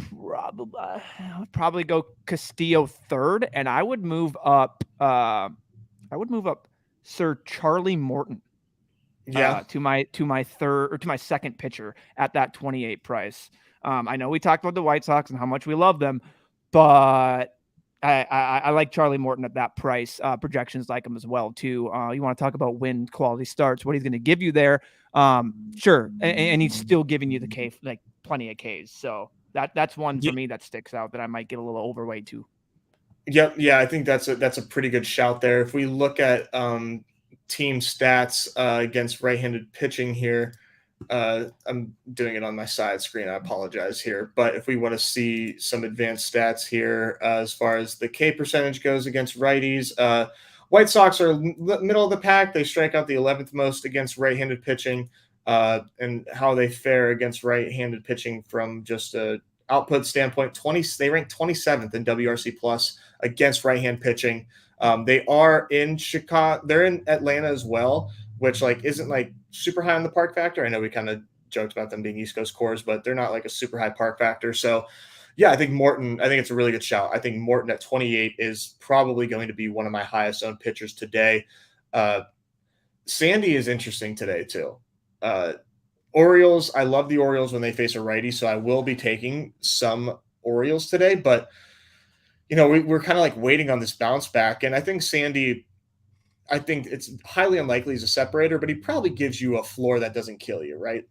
probably go Castillo third, and I would move up Sir Charlie Morton. To my third or to my second pitcher at that 28 price. I know we talked about the White Sox and how much we love them, but I like Charlie Morton at that price. Projections like him as well too. You want to talk about win quality starts, what he's going to give you there? Sure, and he's still giving you the K, like plenty of Ks. So that's one for me that sticks out that I might get a little overweight too. Yep, yeah, I think that's a pretty good shout there. If we look at team stats against right-handed pitching here. I'm doing it on my side screen. I apologize here. But if we want to see some advanced stats here, as far as the K percentage goes against righties, White Sox are middle of the pack. They strike out the 11th most against right-handed pitching, and how they fare against right-handed pitching from just a output standpoint. They rank 27th in WRC plus against right-hand pitching. They are in Chicago. They're in Atlanta as well, which like isn't like super high on the park factor. I know we kind of joked about them being East Coast cores, but they're not like a super high park factor. So yeah, I think it's a really good shout. I think Morton at 28 is probably going to be one of my highest owned pitchers today. Sandy is interesting today too. Orioles, I love the Orioles when they face a righty, so I will be taking some Orioles today, but we're kind of like waiting on this bounce back. And I think Sandy, I think it's highly unlikely he's a separator, but he probably gives you a floor that doesn't kill you, right?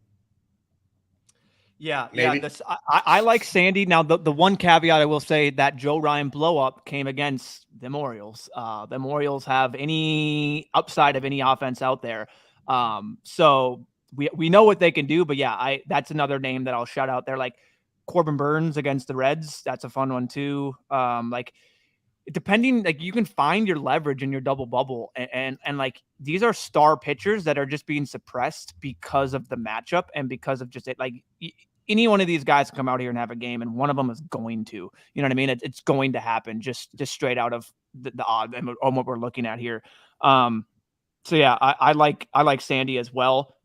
Yeah, Maybe. yeah. I like Sandy. Now, the one caveat I will say that Joe Ryan blow up came against them Orioles. Them Orioles have any upside of any offense out there. So we know what they can do, but yeah, that's another name that I'll shout out there. Like Corbin Burns against the Reds. That's a fun one too. Depending, like you can find your leverage in your double bubble, and like these are star pitchers that are just being suppressed because of the matchup and because of just it. Like any one of these guys can come out here and have a game, and one of them is going to, you know what I mean? It's going to happen just straight out of the odd and on what we're looking at here. So yeah, I like Sandy as well.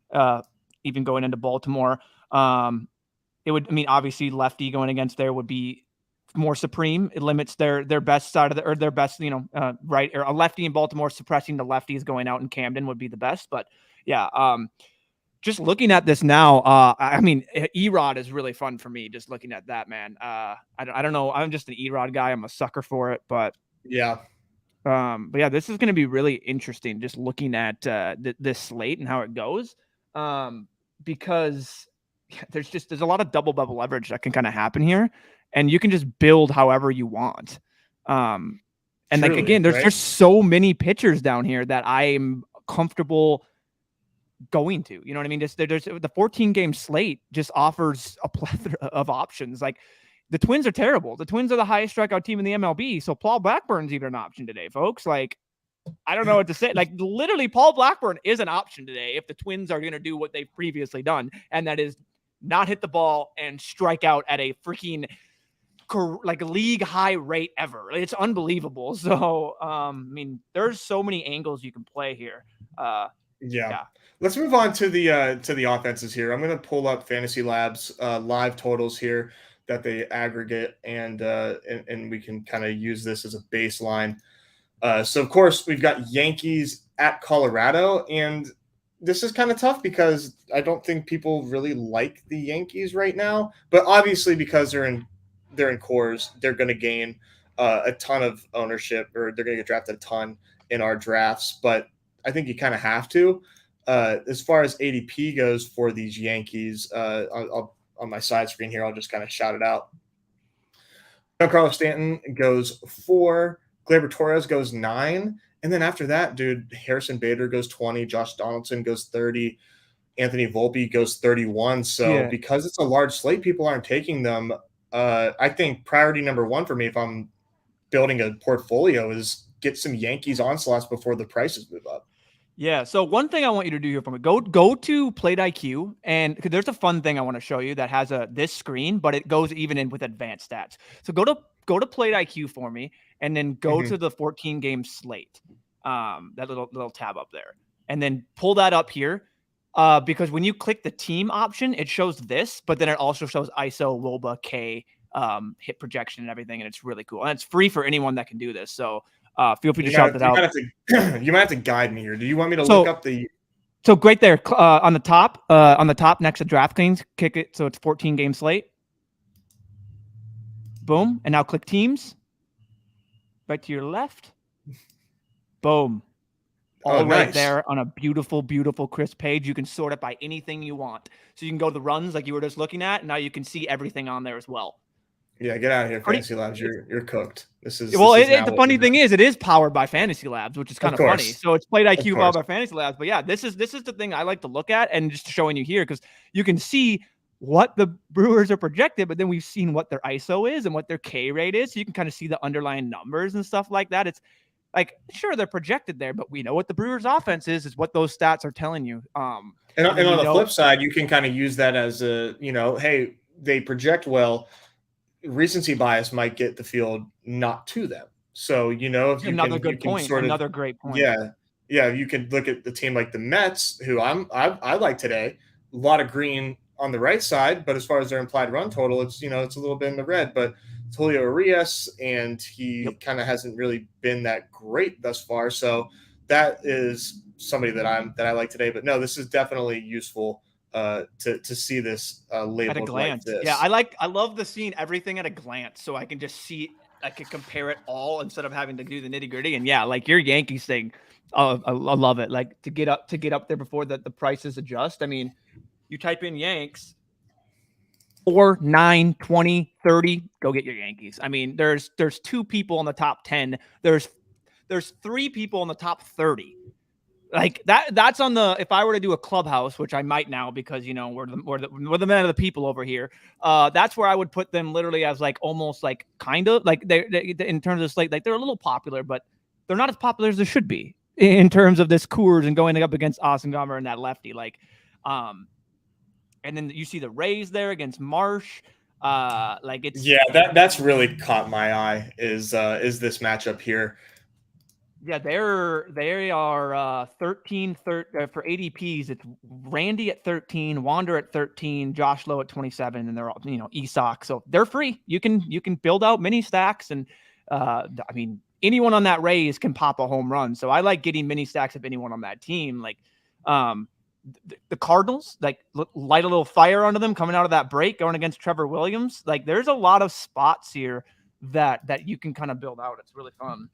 Even going into Baltimore, it would, I mean, obviously lefty going against there would be more supreme. It limits their best side of their best, right, or a lefty in Baltimore suppressing the lefties going out in Camden would be the best. But yeah, just looking at this now, I mean, Erod is really fun for me. Just looking at that, man. I don't know. I'm just an Erod guy. I'm a sucker for it, but yeah. But yeah, this is going to be really interesting. Just looking at this slate and how it goes, because there's a lot of double bubble leverage that can kind of happen here, and you can just build however you want. And truly, like again, there's just so many pitchers down here that I'm comfortable going to. You know what I mean? There's the 14 game slate just offers a plethora of options. Like the Twins are terrible. The Twins are the highest strikeout team in the MLB. So Paul Blackburn's even an option today, folks. Like, I don't know what to say. Like, literally, Paul Blackburn is an option today if the Twins are going to do what they've previously done, and that is not hit the ball and strike out at a freaking like league high rate ever. It's unbelievable. So, I mean, there's so many angles you can play here. Yeah. Let's move on to the offenses here. I'm going to pull up Fantasy Labs live totals here that they aggregate, and we can kind of use this as a baseline. So of course we've got Yankees at Colorado, and this is kind of tough because I don't think people really like the Yankees right now, but obviously because they're in cores, they're going to gain a ton of ownership, or they're going to get drafted a ton in our drafts. But I think you kind of have to. As far as ADP goes for these Yankees, I'll on my side screen here, I'll just kind of shout it out. Giancarlo Stanton goes 4, Gleyber Torres goes 9, and then after that, dude, Harrison Bader goes 20, Josh Donaldson goes 30, Anthony Volpe goes 31. So because it's a large slate, people aren't taking them. I think priority number one for me, if I'm building a portfolio, is get some Yankees onslaughts before the prices move up. Yeah. So one thing I want you to do here for me, go to Plate IQ, and there's a fun thing I want to show you that has this screen, but it goes even in with advanced stats. So go to Plate IQ for me, and then go to the 14 game slate, that little tab up there, and then pull that up here, because when you click the team option, it shows this, but then it also shows ISO, WOBA, K, hit projection, and everything, and it's really cool, and it's free for anyone that can do this. So. Feel free to shout that out. You might have to guide me here. Do you want me to look up the? So right there on the top next to DraftKings, kick it so it's 14 game slate. Boom, and now click teams. Right to your left. Boom. All right there on a beautiful, beautiful, crisp page. You can sort it by anything you want. So you can go to the runs like you were just looking at, and now you can see everything on there as well. Yeah, get out of here, Pretty Fantasy Labs. You're cooked. This well. is now The what funny you're doing. thing is, it is powered by Fantasy Labs, which is kind Of of funny. course, So it's Plate of IQ course. powered by Fantasy Labs. But yeah, this is the thing I like to look at, and just showing you here because you can see what the Brewers are projected, but then we've seen what their ISO is and what their K rate is, so you can kind of see the underlying numbers and stuff like that. It's like, sure, they're projected there, but we know what the Brewers' offense is what those stats are telling you. And And then on we the know flip side, you can kind of use that as a, hey, they project well. Recency bias might get the field not to them. So, if another you good can point, sort of, another great point. yeah, you can look at the team like the Mets, who I like today. A lot of green on the right side, but as far as their implied run total, it's it's a little bit in the red. But it's Julio Urias, and he Yep. kind of hasn't really been that great thus far. So that is somebody that I like today. But no, this is definitely useful to see this At a labeled like glance. Yeah, this. I love the seeing everything at a glance, so I can just see, I could compare it all instead of having to do the nitty gritty. And yeah, like your Yankees thing, I love it. Like to get up there before the prices adjust. I mean, you type in Yanks, 4, 9, 20, 30, go get your Yankees. I mean, there's 2 people in the top 10. There's 3 people in the top 30. Like that's on the, if I were to do a clubhouse, which I might now because we're the men of the people over here. That's where I would put them literally as like almost like kind of like they in terms of slate, like they're a little popular, but they're not as popular as they should be in terms of this Coors and going up against Austin Gomber and that lefty. Like, and then you see the Rays there against Marsh. Like it's that's really caught my eye is this matchup here. Yeah, they are 13 for ADPs. It's Randy at 13, Wander at 13, Josh Lowe at 27, and they're all Esoc. So they're free. You can build out mini stacks, and I mean anyone on that Rays can pop a home run. So I like getting mini stacks of anyone on that team. Like the Cardinals, like light a little fire under them coming out of that break, going against Trevor Williams. Like there's a lot of spots here that you can kind of build out. It's really fun.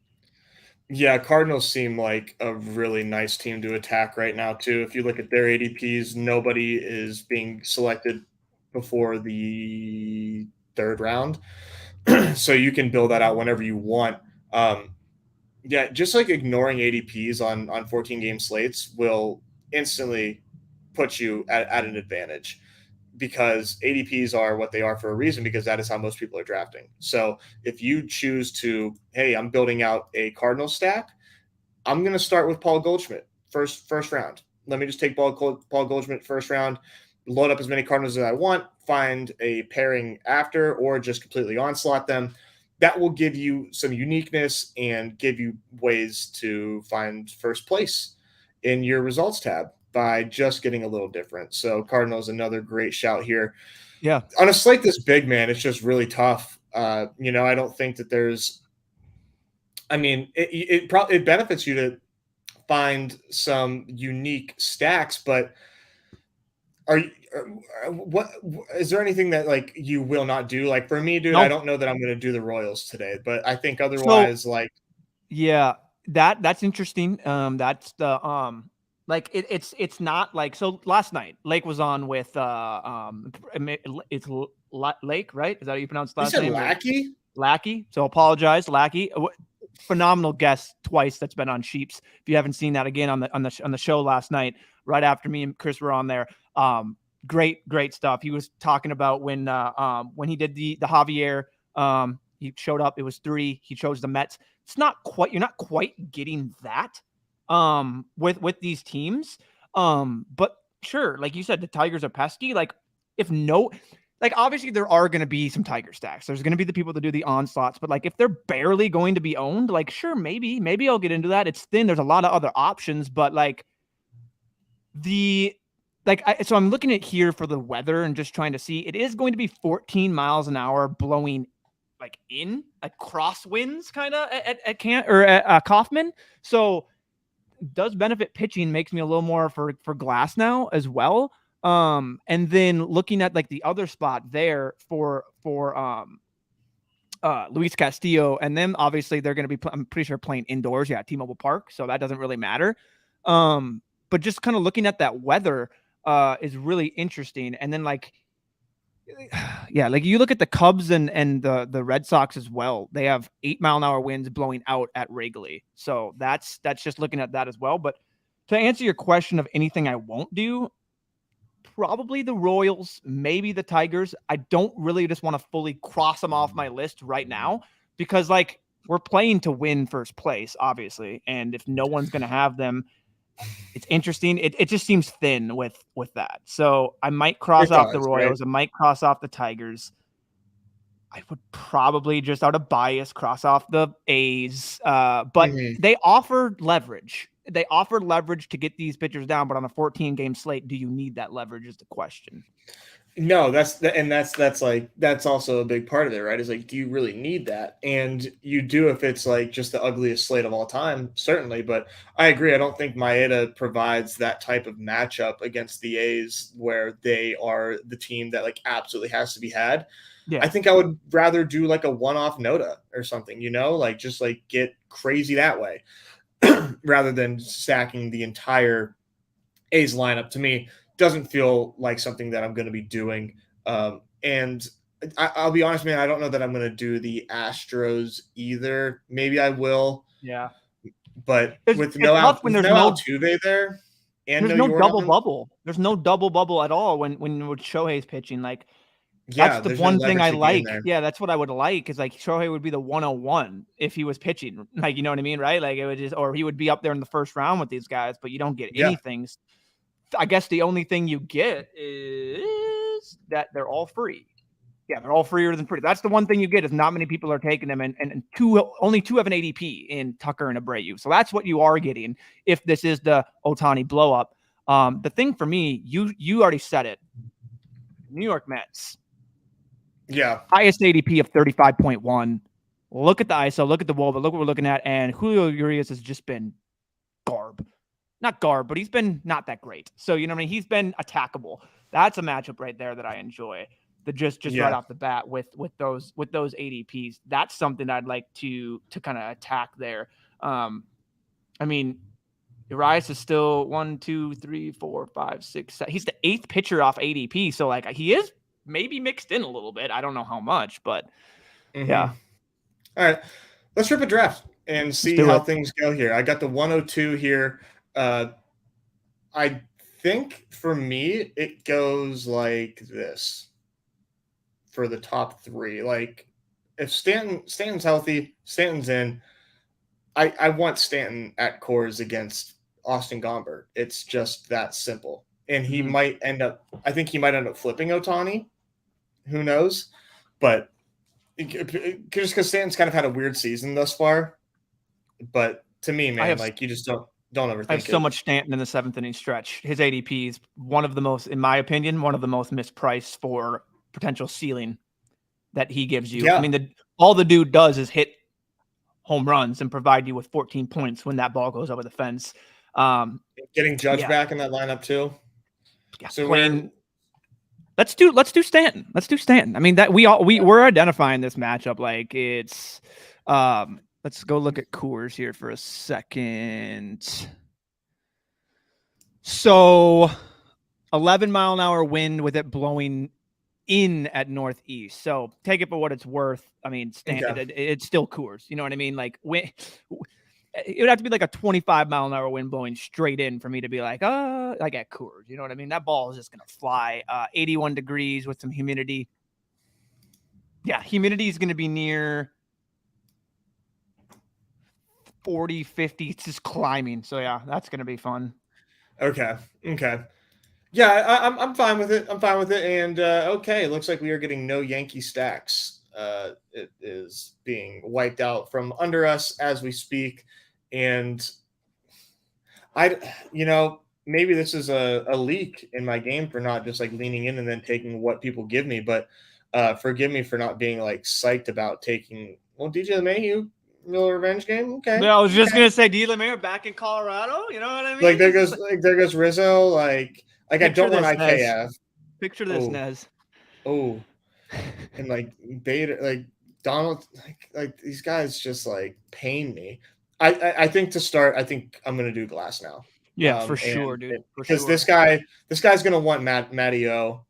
Yeah, Cardinals seem like a really nice team to attack right now, too. If you look at their ADPs, nobody is being selected before the 3rd round. So you can build that out whenever you want. Yeah, just like ignoring ADPs on 14 game slates will instantly put you at an advantage, because ADPs are what they are for a reason, because that is how most people are drafting. So if you choose to, hey, I'm building out a Cardinal stack, I'm going to start with Paul Goldschmidt first round. Let me just take Paul Goldschmidt first round, load up as many Cardinals as I want, find a pairing after, or just completely onslaught them. That will give you some uniqueness and give you ways to find first place in your results tab by just getting a little different. So Cardinals, another great shout here. Yeah. On a slate this big, man, it's just really tough. I don't think that there's, I mean, it benefits you to find some unique stacks, but what is there anything that like you will not do? Like for me, dude, I No. don't know that I'm going to do the Royals today, but I think So otherwise, like, yeah, that's interesting. That's the like it's not like, so last night Lake was on with it's Lake, right? Is that how you pronounce the you last said name? Lackey. Lackey. So apologize, Lackey. Phenomenal guest twice that's been on Sheeps. If you haven't seen that, again on the show last night, right after me and Chris were on there. Great stuff. He was talking about when he did the Javier, he showed up, it was 3, he chose the Mets. It's not quite, you're not quite getting that with these teams. But sure, like you said, the Tigers are pesky. Like obviously there are going to be some Tiger stacks. There's going to be the people that do the onslaughts, but like if they're barely going to be owned, like sure, maybe I'll get into that. It's thin. There's a lot of other options, but like so I'm looking at here for the weather and just trying to see, it is going to be 14 miles an hour blowing like in like crosswinds kind of at Kaufman. So does benefit pitching, makes me a little more for Glass now as well. And then looking at like the other spot there for Luis Castillo, and then obviously they're going to be, I'm pretty sure, playing indoors, T-Mobile Park, so that doesn't really matter. But just kind of looking at that weather is really interesting. And then like Yeah, like you look at the Cubs and the Red Sox as well. They have 8-mile-an-hour winds blowing out at Wrigley. So that's just looking at that as well. But to answer your question of anything I won't do, probably the Royals, maybe the Tigers. I don't really just want to fully cross them off my list right now because like we're playing to win first place, obviously. And if no one's going to have them, it's interesting. It just seems thin with that. So I might cross It off the does, right? Royals. I might cross off the Tigers. I would probably just out of bias cross off the A's. But they offer leverage. They offer leverage to get these pitchers down. But on a 14-game slate, do you need that leverage is the question. No, that's also a big part of it, right? Is like, do you really need that? And you do if it's like just the ugliest slate of all time, certainly. But I agree. I don't think Maeda provides that type of matchup against the A's where they are the team that like absolutely has to be had. Yeah. I think I would rather do like a one-off Noda or something, like just like get crazy that way rather than stacking the entire A's lineup. To me, doesn't feel like something that I'm going to be doing. And I'll be honest, man, I don't know that I'm going to do the Astros either. Maybe I will. Yeah. But it's with Altuve there, and there's no double bubble. There's no double bubble at all when Shohei's pitching. Like, that's the one thing I like. Yeah, that's what I would like is like Shohei would be the 101 if he was pitching. Like, you know what I mean? Right? Like it would just, or he would be up there in the first round with these guys, but you don't get anything. I guess the only thing you get is that they're all free. Yeah, they're all freer than free. That's the one thing you get is not many people are taking them, and only two have an ADP in Tucker and Abreu. So that's what you are getting if this is the Ohtani blow up. The thing for me, you already said it. New York Mets. Yeah. Highest ADP of 35.1. Look at the ISO, look at the wall, but look what we're looking at. And Julio Urias has just been garb. Not garb, but he's been not that great. So, you know what I mean? He's been attackable. That's a matchup right there that I enjoy. Just right off the bat with those ADPs. That's something I'd like to kind of attack there. I mean, Urias is still 1, 2, 3, 4, 5, 6, 7. He's the 8th pitcher off ADP. So like he is maybe mixed in a little bit. I don't know how much, but yeah. All right. Let's rip a draft and see how things go here. I got the 102 here. I think for me, it goes like this for the top 3. Like if Stanton's healthy, Stanton's in. I want Stanton at Coors against Austin Gomber. It's just that simple. And he might end up flipping Ohtani. Who knows? But just because Stanton's kind of had a weird season thus far. But to me, man, you just don't overthink it. I have so much Stanton in the 7th inning stretch. His ADP is one of the most, in my opinion, one of the most mispriced for potential ceiling that he gives you. Yeah. I mean, all the dude does is hit home runs and provide you with 14 points when that ball goes over the fence. Getting Judge back in that lineup too. Yeah, so let's do Stanton. Let's do Stanton. I mean, that we're identifying this matchup like it's let's go look at Coors here for a second. So 11-mile-an-hour wind with it blowing in at northeast. So take it for what it's worth. I mean, it's still Coors. You know what I mean? Like it would have to be like a 25-mile-an-hour wind blowing straight in for me to be like, like at Coors. You know what I mean? That ball is just going to fly. 81 degrees with some humidity. Yeah, humidity is going to be near 40, 50. It's just climbing. So, yeah, that's going to be fun. Okay. Yeah, I'm fine with it. And, it looks like we are getting no Yankee stacks. It is being wiped out from under us as we speak. And maybe this is a leak in my game for not just like leaning in and then taking what people give me, but forgive me for not being like psyched about taking DJ LeMahieu Miller revenge game. Okay. Yeah, I was just gonna say D. LeMahieu back in Colorado. You know what I mean? Like there goes Rizzo. Like I don't want IKF. Picture this, Nez. Oh, and like Bader, like Donald, like these guys just like pain me. I think to start, I think I'm gonna do Glass now. Yeah, for sure, dude. Because this guy's gonna want Matty O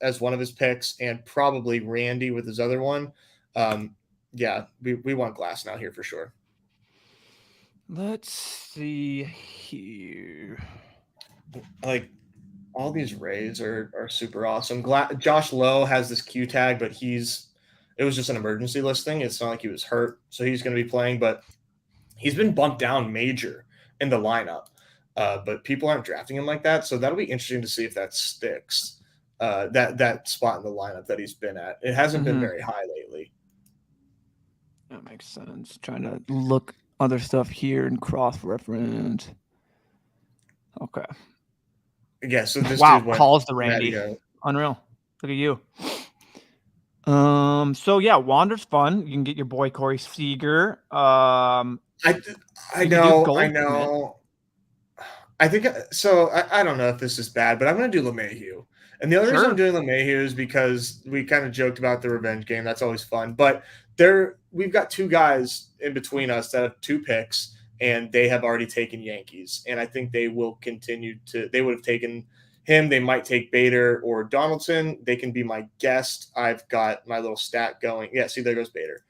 as one of his picks, and probably Randy with his other one. Yeah, we want Glass now here for sure. Let's see here. Like, all these Rays are super awesome. Josh Lowe has this Q tag, but it was just an emergency listing. It's not like he was hurt, so he's going to be playing, but he's been bumped down major in the lineup. But people aren't drafting him like that, so that'll be interesting to see if that sticks. That spot in the lineup that he's been at. It hasn't been very high lately. That makes sense. Trying to look other stuff here and cross-reference. Okay. Yeah, so this wow, dude went calls the Randy. Unreal. Look at you. So yeah, Wander's fun. You can get your boy Corey Seager. I know. I think so. I don't know if this is bad, but I'm going to do LeMahieu. And the other reason I'm doing LeMahieu is because we kind of joked about the revenge game. That's always fun. But we've got two guys in between us that have 2 picks, and they have already taken Yankees. And I think they will continue to – they would have taken him. They might take Bader or Donaldson. They can be my guest. I've got my little stat going. Yeah, see, there goes Bader.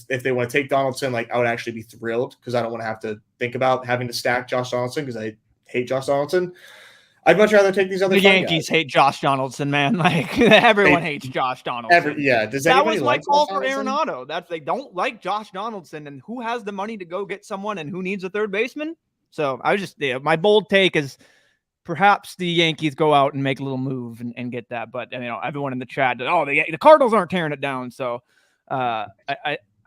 If they want to take Donaldson, like, I would actually be thrilled because I don't want to have to think about having to stack Josh Donaldson because I hate Josh Donaldson. I'd much rather take these other. The Yankees hate Josh Donaldson, man. Like everyone hates Josh Donaldson. That was my call for Arenado. They don't like Josh Donaldson, and who has the money to go get someone, and who needs a third baseman? So I was just my bold take is perhaps the Yankees go out and make a little move and get that. But everyone in the chat, the Cardinals aren't tearing it down. So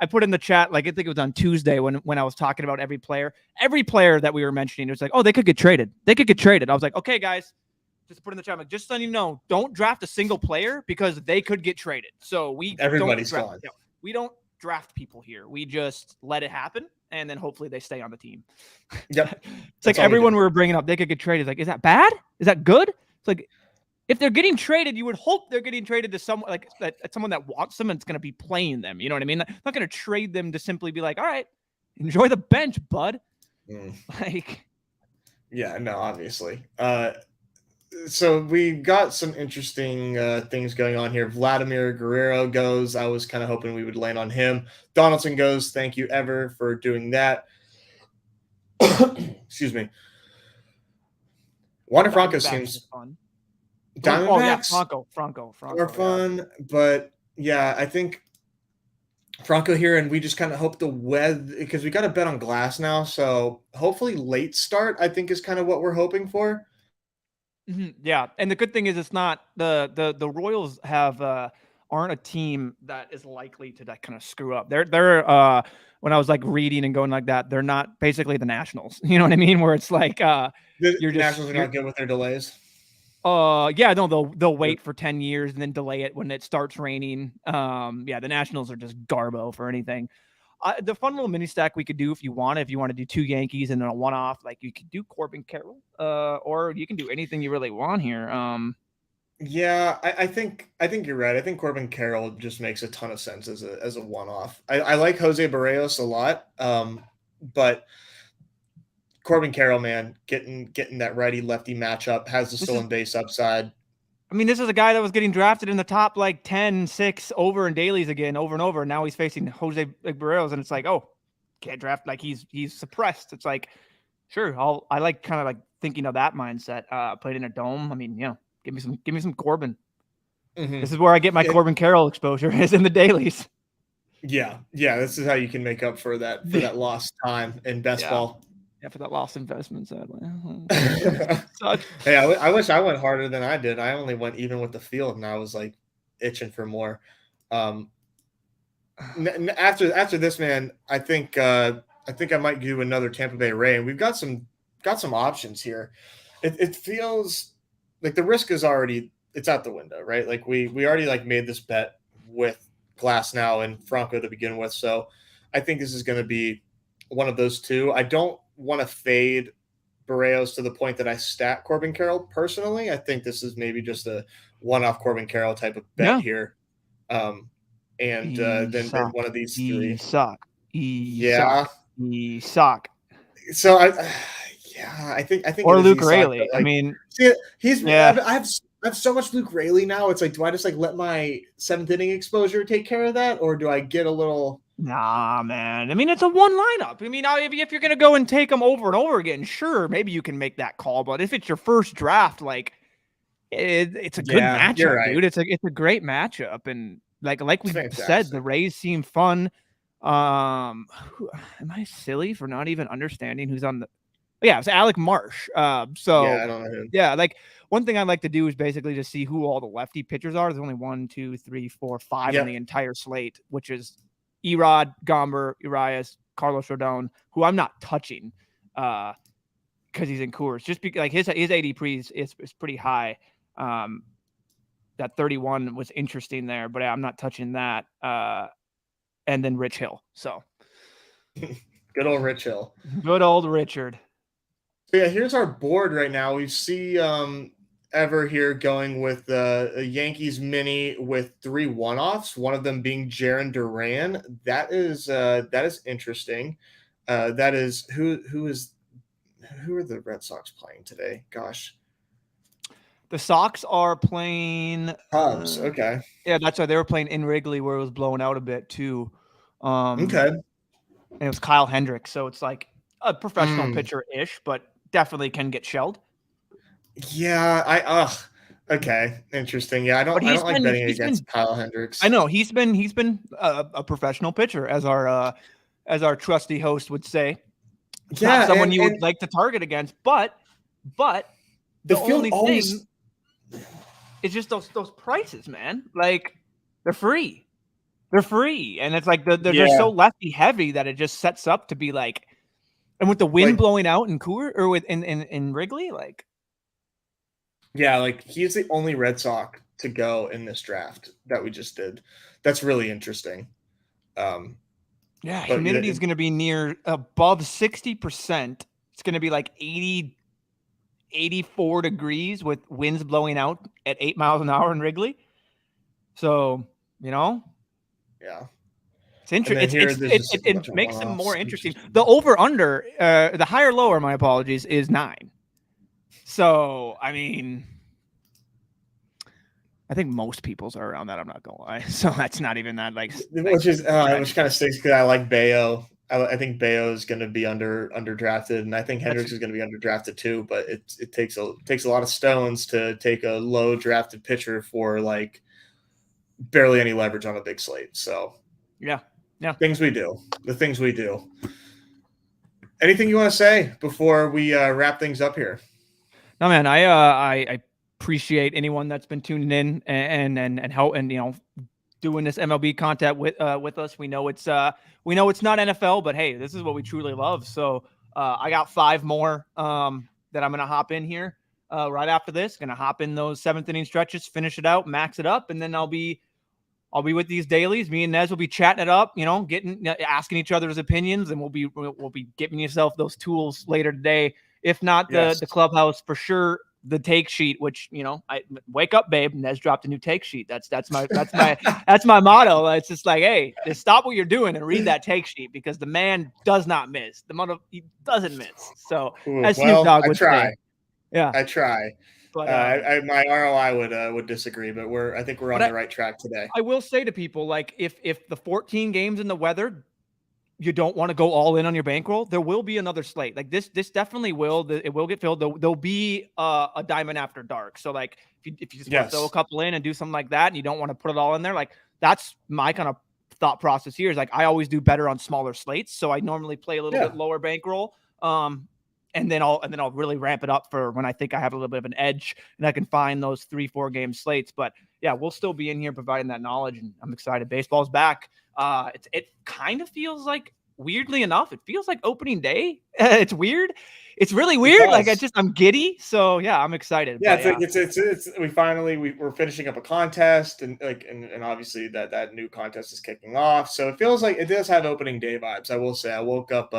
I put in the chat, like I think it was on Tuesday when I was talking about every player that we were mentioning. It was like, oh, they could get traded. I was like, okay, guys, just put in the chat, like, just so you know, don't draft a single player because they could get traded. So everybody's gone. We don't draft people here. We just let it happen, and then hopefully they stay on the team. Yep. It's like everyone we were bringing up, they could get traded. Like, is that bad? Is that good? It's like, if they're getting traded, you would hope they're getting traded to someone like someone that wants them and it's going to be playing them. You know what I mean? I'm not going to trade them to simply be like, all right, enjoy the bench, bud. Like, yeah, no, obviously. So we got some interesting things going on here. Vladimir Guerrero goes. I was kind of hoping we would land on him. Donaldson goes. Thank you, Ever, for doing that. Excuse me. Wander Franco seems fun. Diamondbacks Franco are fun, but yeah, I think Franco here, and we just kind of hope the weather, because we got to bet on Glass now, so hopefully late start, I think, is kind of what we're hoping for. Yeah, and the good thing is it's not the Royals aren't a team that is likely to kind of screw up. They're when I was like reading and going like that, they're not basically the Nationals. You know what I mean? Where it's like the Nationals are not good with their delays. Yeah, no, they'll wait for 10 years and then delay it when it starts raining. Yeah, the Nationals are just garbo for anything. The fun little mini stack we could do if you want to do 2 Yankees and then a one-off, like you could do Corbin Carroll, or you can do anything you really want here. Yeah, I think you're right. I think Corbin Carroll just makes a ton of sense as a one-off. I like Jose Barrios a lot, but Corbin Carroll, man, getting that righty-lefty matchup, has the stolen base upside. I mean, this is a guy that was getting drafted in the top like 10, 6 over in dailies again, over and over. And now he's facing Jose Barrios, and it's like, oh, can't draft, like he's suppressed. It's like, sure, I like kind of like thinking of that mindset. Played in a dome. I mean, give me some Corbin. Mm-hmm. This is where I get my Corbin Carroll exposure, is in the dailies. Yeah, this is how you can make up for that lost time in best ball. Yeah, for that lost investment, sadly. Hey, I wish I went harder than I did. I only went even with the field, and I was like itching for more. After this, man, I think I might do another Tampa Bay Ray, and we've got some options here. It feels like the risk is it's out the window, right? Like we already like made this bet with Glass now and Franco to begin with, so I think this is going to be one of those two. I don't want to fade Barrios to the point that I stat Corbin Carroll personally. I think this is maybe just a one-off Corbin Carroll type of bet here. Then one of these three. Suck. So I think or Luke Rayleigh. Like, I mean, he's. Yeah. I have so much Luke Rayleigh now. It's like, do I just like let my 7th inning exposure take care of that, or do I get a little? Nah, man. I mean, it's a one lineup. I mean, if you're gonna go and take them over and over again, sure, maybe you can make that call. But if it's your first draft, like it's a good Yeah, you're matchup, right. dude. It's a great matchup, and like we said, the Fantastic. Rays seem fun. Am I silly for not even understanding who's on the? Yeah, it's Alec Marsh. Yeah, So I don't know who. yeah, like one thing I like to do is basically just see who all the lefty pitchers are. There's only 1, 2, 3, 4, 5 on Yep. the entire slate, which is Erod, Gomber, Urias, Carlos Rodon, who I'm not touching because he's in Coors. Just because like his ADP is pretty high. That 31 was interesting there, but I'm not touching that. And then Rich Hill. So Good old Rich Hill. good old Richard. So yeah, here's our board right now. We see Ever here going with a Yankees mini with 3 one-offs, one of them being Jarren Duran. That is interesting. That is who are the Red Sox playing today? Gosh. The Sox are playing Cubs. Okay. Yeah, that's why they were playing in Wrigley where it was blowing out a bit too. Okay. And it was Kyle Hendricks, so it's like a professional pitcher-ish, but definitely can get shelled. Yeah, okay, interesting. Yeah, I don't like betting against Kyle Hendricks. I know he's been a professional pitcher, as our trusty host would say. It's not someone you would like to target against, but the only thing is just those prices, man. Like they're free. They're free, and it's like they're so lefty heavy that it just sets up to be like, and with the wind blowing out in Coors or in Wrigley, like, yeah, like he's the only Red Sox to go in this draft that we just did. That's really interesting. Yeah, humidity is going to be near above 60%. It's going to be like 84 degrees with winds blowing out at 8 miles an hour in Wrigley. So, yeah. It's interesting. It makes them more interesting. The over-under, the higher-lower, my apologies, is 9. So, I mean, I think most people's are around that. I'm not gonna lie. So that's not even that like. Which kind of stinks because I like Bayo. I think Bayo is going to be underdrafted, and I think Hendricks is going to be underdrafted too. But it takes a lot of stones to take a low drafted pitcher for like barely any leverage on a big slate. So yeah. The things we do. Anything you want to say before we wrap things up here? No, man. I appreciate anyone that's been tuning in and help and doing this MLB content with us. We know it's not NFL, but hey, this is what we truly love. So I got 5 more that I'm gonna hop in here right after this. Gonna hop in those 7th inning stretches, finish it out, max it up, and then I'll be with these dailies. Me and Nez will be chatting it up, asking each other's opinions, and we'll be giving yourself those tools later today. If not the clubhouse, for sure the take sheet, which I wake up, babe. Nez dropped a new take sheet. That's my motto. It's just like, hey, just stop what you're doing and read that take sheet because the man does not miss. He doesn't miss. So as Snoop Dogg would say, yeah, I try. But my ROI would disagree, but I think we're on the right track today. I will say to people, like, if the 14 games in the weather, you don't want to go all in on your bankroll, there will be another slate. Like this definitely will. It will get filled. There'll be a diamond after dark. So like if you just want to throw a couple in and do something like that, and you don't want to put it all in there, like that's my kind of thought process here. Is like I always do better on smaller slates, so I normally play a little bit lower bankroll. And then I'll really ramp it up for when I think I have a little bit of an edge and I can find those 3-4 game slates. But yeah, we'll still be in here providing that knowledge, and I'm excited. Baseball's back. It kind of feels like, weirdly enough, it feels like opening day. It's weird. It's really weird. Like I'm giddy. So yeah, I'm excited. Yeah, we're finishing up a contest, and obviously that new contest is kicking off. So it feels like it does have opening day vibes. I will say I woke up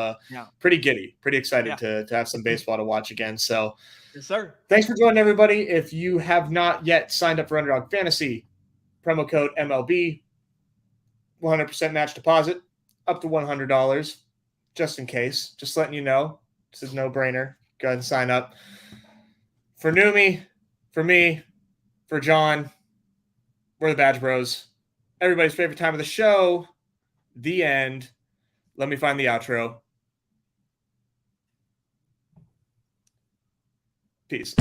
pretty giddy, pretty excited to have some baseball to watch again. So yes, sir. Thanks for joining, everybody. If you have not yet signed up for Underdog Fantasy, promo code MLB, 100% match deposit, up to $100, just in case. Just letting you know. This is no brainer. Go ahead and sign up. For Neumy, for me, For John, we're the Badge Bros. Everybody's favorite time of the show. The end. Let me find the outro. Peace.